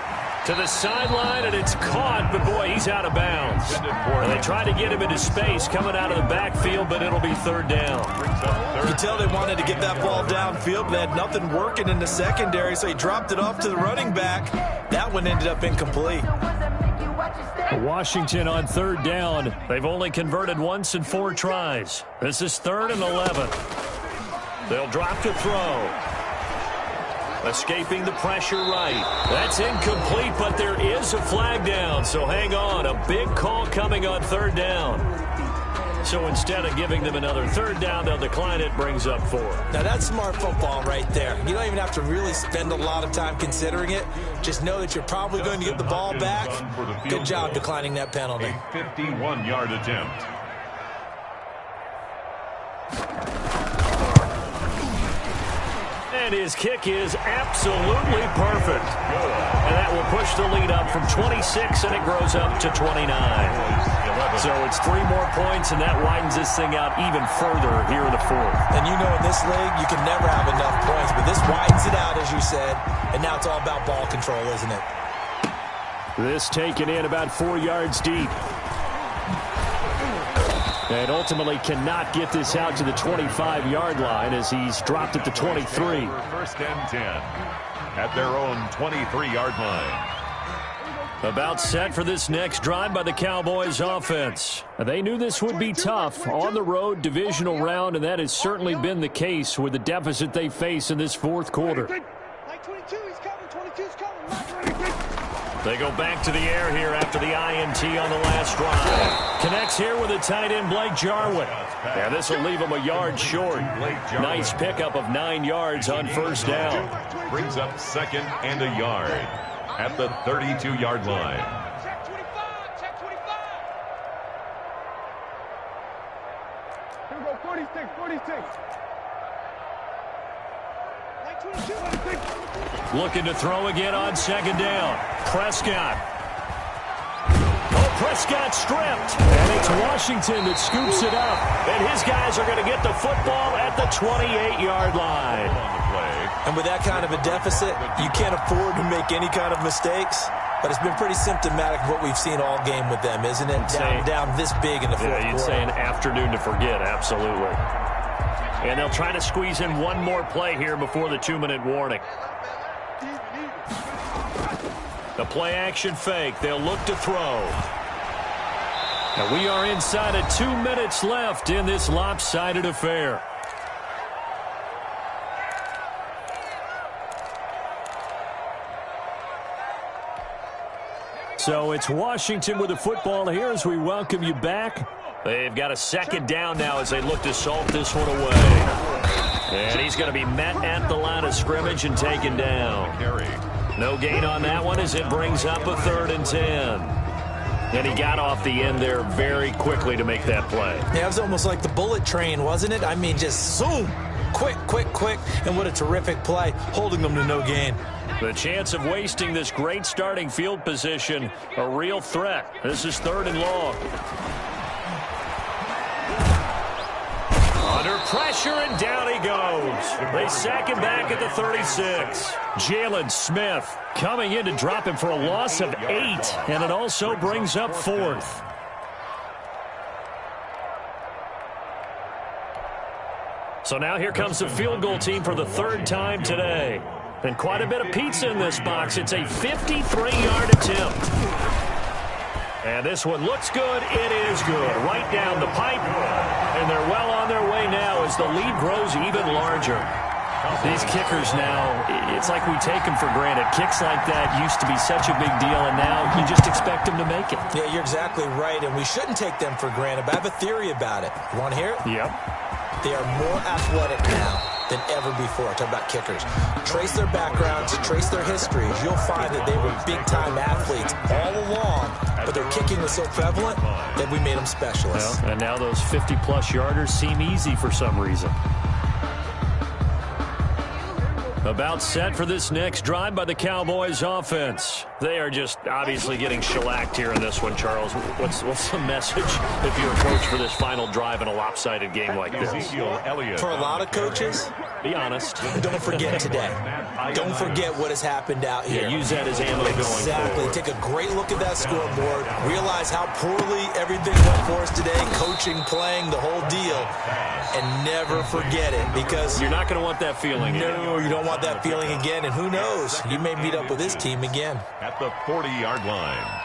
To the sideline, and it's caught, but boy, he's out of bounds. And they try to get him into space coming out of the backfield, but it'll be 3rd down. You can tell they wanted to get that ball downfield, but they had nothing working in the secondary, so he dropped it off to the running back. That one ended up incomplete. Washington on 3rd down. They've only converted once in 4 tries. This is 3rd and 11. They'll drop to throw. Escaping the pressure right. That's incomplete, but there is a flag down, so hang on. A big call coming on 3rd down. So instead of giving them another 3rd down, they'll decline it, brings up 4. Now that's smart football right there. You don't even have to really spend a lot of time considering it. Just know that you're probably going to get the ball back. Good job declining that penalty. A 51-yard attempt. And his kick is absolutely perfect. And that will push the lead up from 26, and it grows up to 29. So it's 3 more points, and that widens this thing out even further here in the 4th. And you know in this league, you can never have enough points, but this widens it out, as you said, and now it's all about ball control, isn't it? This taken in about 4 yards deep. And ultimately cannot get this out to the 25-yard line as he's dropped at the 23. 1st and 10 at their own 23-yard line. About set for this next drive by the Cowboys offense. They knew this would be tough on the road, divisional round, and that has certainly been the case with the deficit they face in this 4th quarter. They go back to the air here after the INT on the last drive. Connects here with a tight end, Blake Jarwin. And this will leave him a yard short. Nice pickup of 9 yards on 1st down. Brings up 2nd and a yard at the 32-yard line. Check 25, check 25. Here we go, 46, 46. Looking to throw again on 2nd down. Prescott. Oh, Prescott stripped. And it's Washington that scoops it up. And his guys are going to get the football at the 28-yard line. And with that kind of a deficit, you can't afford to make any kind of mistakes. But it's been pretty symptomatic of what we've seen all game with them, isn't it? Down this big in the 4th quarter. You'd say an afternoon to forget, absolutely. And they'll try to squeeze in one more play here before the 2-minute warning. The play-action fake. They'll look to throw. And we are inside of 2 minutes left in this lopsided affair. So it's Washington with the football here as we welcome you back. They've got a 2nd down now as they look to salt this one away. And he's going to be met at the line of scrimmage and taken down. No gain on that one as it brings up a 3rd and 10. And he got off the end there very quickly to make that play. Yeah, it was almost like the bullet train, wasn't it? I mean, just zoom. Quick, quick, quick. And what a terrific play, holding them to no gain. The chance of wasting this great starting field position, a real threat. This is 3rd and long. Under pressure, and down he goes. They sack him back at the 36. Jalen Smith coming in to drop him for a loss of 8, and it also brings up 4th. So now here comes the field goal team for the 3rd time today. And quite a bit of pizza in this box. It's a 53-yard attempt. And this one looks good. It is good. Right down the pipe. And they're well on their way now as the lead grows even larger. These kickers now, it's like we take them for granted. Kicks like that used to be such a big deal, and now you just expect them to make it. Yeah, you're exactly right, and we shouldn't take them for granted. But I have a theory about it. You want to hear it? Yep. They are more athletic now. than ever before. Talk about kickers. Trace their backgrounds, trace their histories. You'll find that they were big-time athletes all along, but their kicking was so prevalent that we made them specialists. Well, and now those 50-plus yarders seem easy for some reason. About set for this next drive by the Cowboys offense. They are just obviously getting shellacked here in this one, Charles. What's the message if you approach for this final drive in a lopsided game like this? For a lot of coaches, be honest. Don't forget today. Don't forget what has happened out here. Yeah, use that as ammo going forward. Exactly. Take a great look at that scoreboard. Realize how poorly everything went for us today. Coaching, playing, the whole deal. And never forget it, because you're not going to want that feeling again. No, you don't want that feeling again. And who knows? You may meet up with this team again. At the 40-yard line.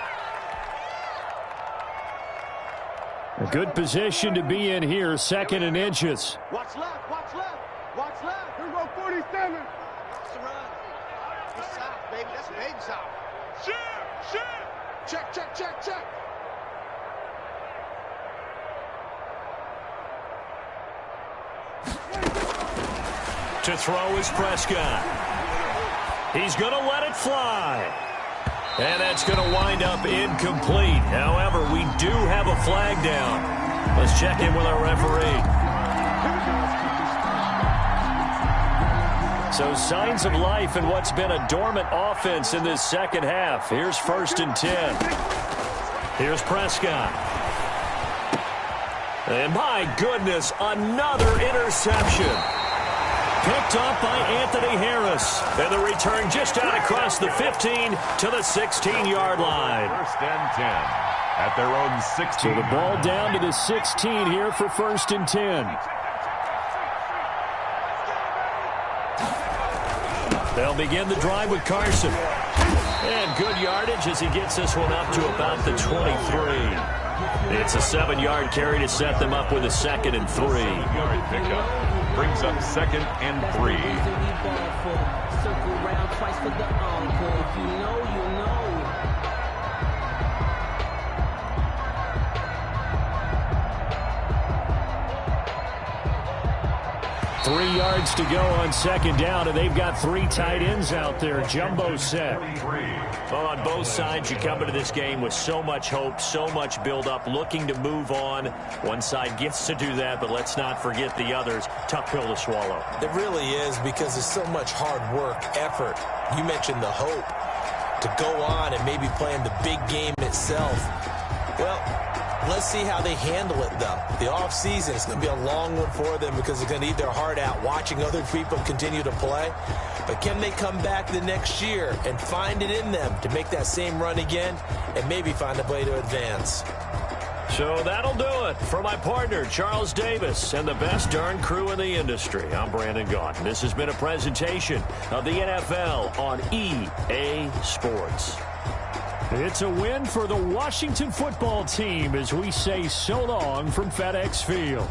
A good position to be in here, 2nd and inches. Watch left, watch left, watch left. Here we go, 47. That's the run. It's south, baby. That's baby south. Check, check, check, check. To throw is Prescott. He's going to let it fly. And that's going to wind up incomplete. However, we do have a flag down. Let's check in with our referee. So signs of life in what's been a dormant offense in this second half. Here's 1st and 10. Here's Prescott. And my goodness, another interception. Picked up by Anthony Harris. And the return just out across the 15 to the 16-yard line. 1st and 10 at their own 16. So the ball down to the 16 here for 1st and 10. They'll begin the drive with Carson. And good yardage as he gets this one up to about the 23. It's a 7-yard carry to set them up with a 2nd and 3. 7-yard pickup. Brings up 2nd and 3. Circle around twice for the encore. You know. 3 yards to go on 2nd down, and they've got 3 tight ends out there. Jumbo set. Well, on both sides, you come into this game with so much hope, so much build-up, looking to move on. One side gets to do that, but let's not forget the others. Tough pill to swallow. It really is, because there's so much hard work, effort. You mentioned the hope to go on and maybe play in the big game itself. Well, let's see how they handle it, though. The offseason is going to be a long one for them, because they're going to eat their heart out watching other people continue to play. But can they come back the next year and find it in them to make that same run again and maybe find a way to advance? So that'll do it for my partner, Charles Davis, and the best darn crew in the industry. I'm Brandon Gaughan. This has been a presentation of the NFL on EA Sports. It's a win for the Washington football team as we say so long from FedEx Field.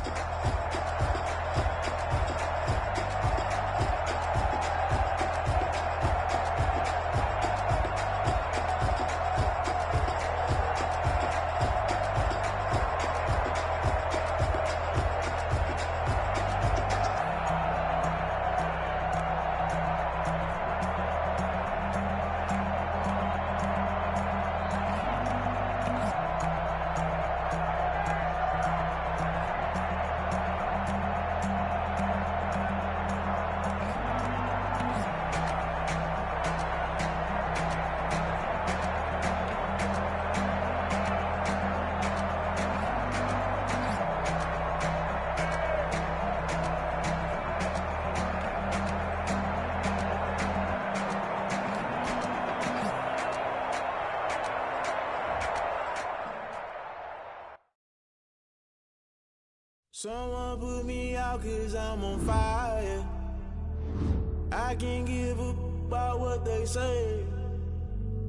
Someone put me out 'cause I'm on fire. I can't give up about what they say.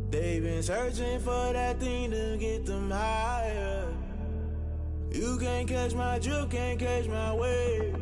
They've been searching for that thing to get them higher. You can't catch my drift, can't catch my wave.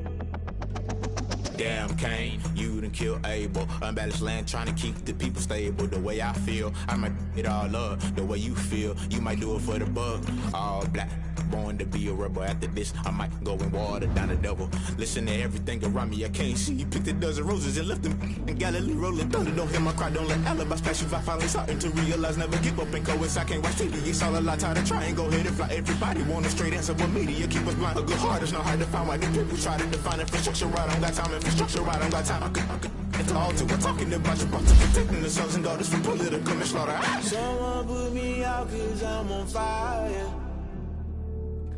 Damn, Kane, you done killed Abel. Unbalanced land trying to keep the people stable. The way I feel, I might it all up. The way you feel, you might do it for the buck. All black, born to be a rebel. After this, I might go and water down the devil. Listen to everything around me, I can't see. You picked a dozen roses and left them in Galilee rolling thunder. Don't hear my cry, don't let alibis pass you. I finally starting to realize, never give up and coincide. Can't watch TV, it's all a lot. Tired of trying, go ahead and fly. Everybody want a straight answer, but media keep us blind. A good heart is not hard to find. Why the people try to define infrastructure right? I don't got time, infrastructure right? I don't got time. I could it's all to we're talking about you, about to protecting the sons and daughters from political and slaughter. Someone put me out cause I'm on fire.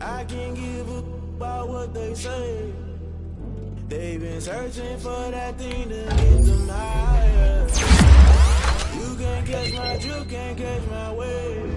I can't give a about what they say. They've been searching for that thing to get them higher. You can't catch my drift, can't catch my wave.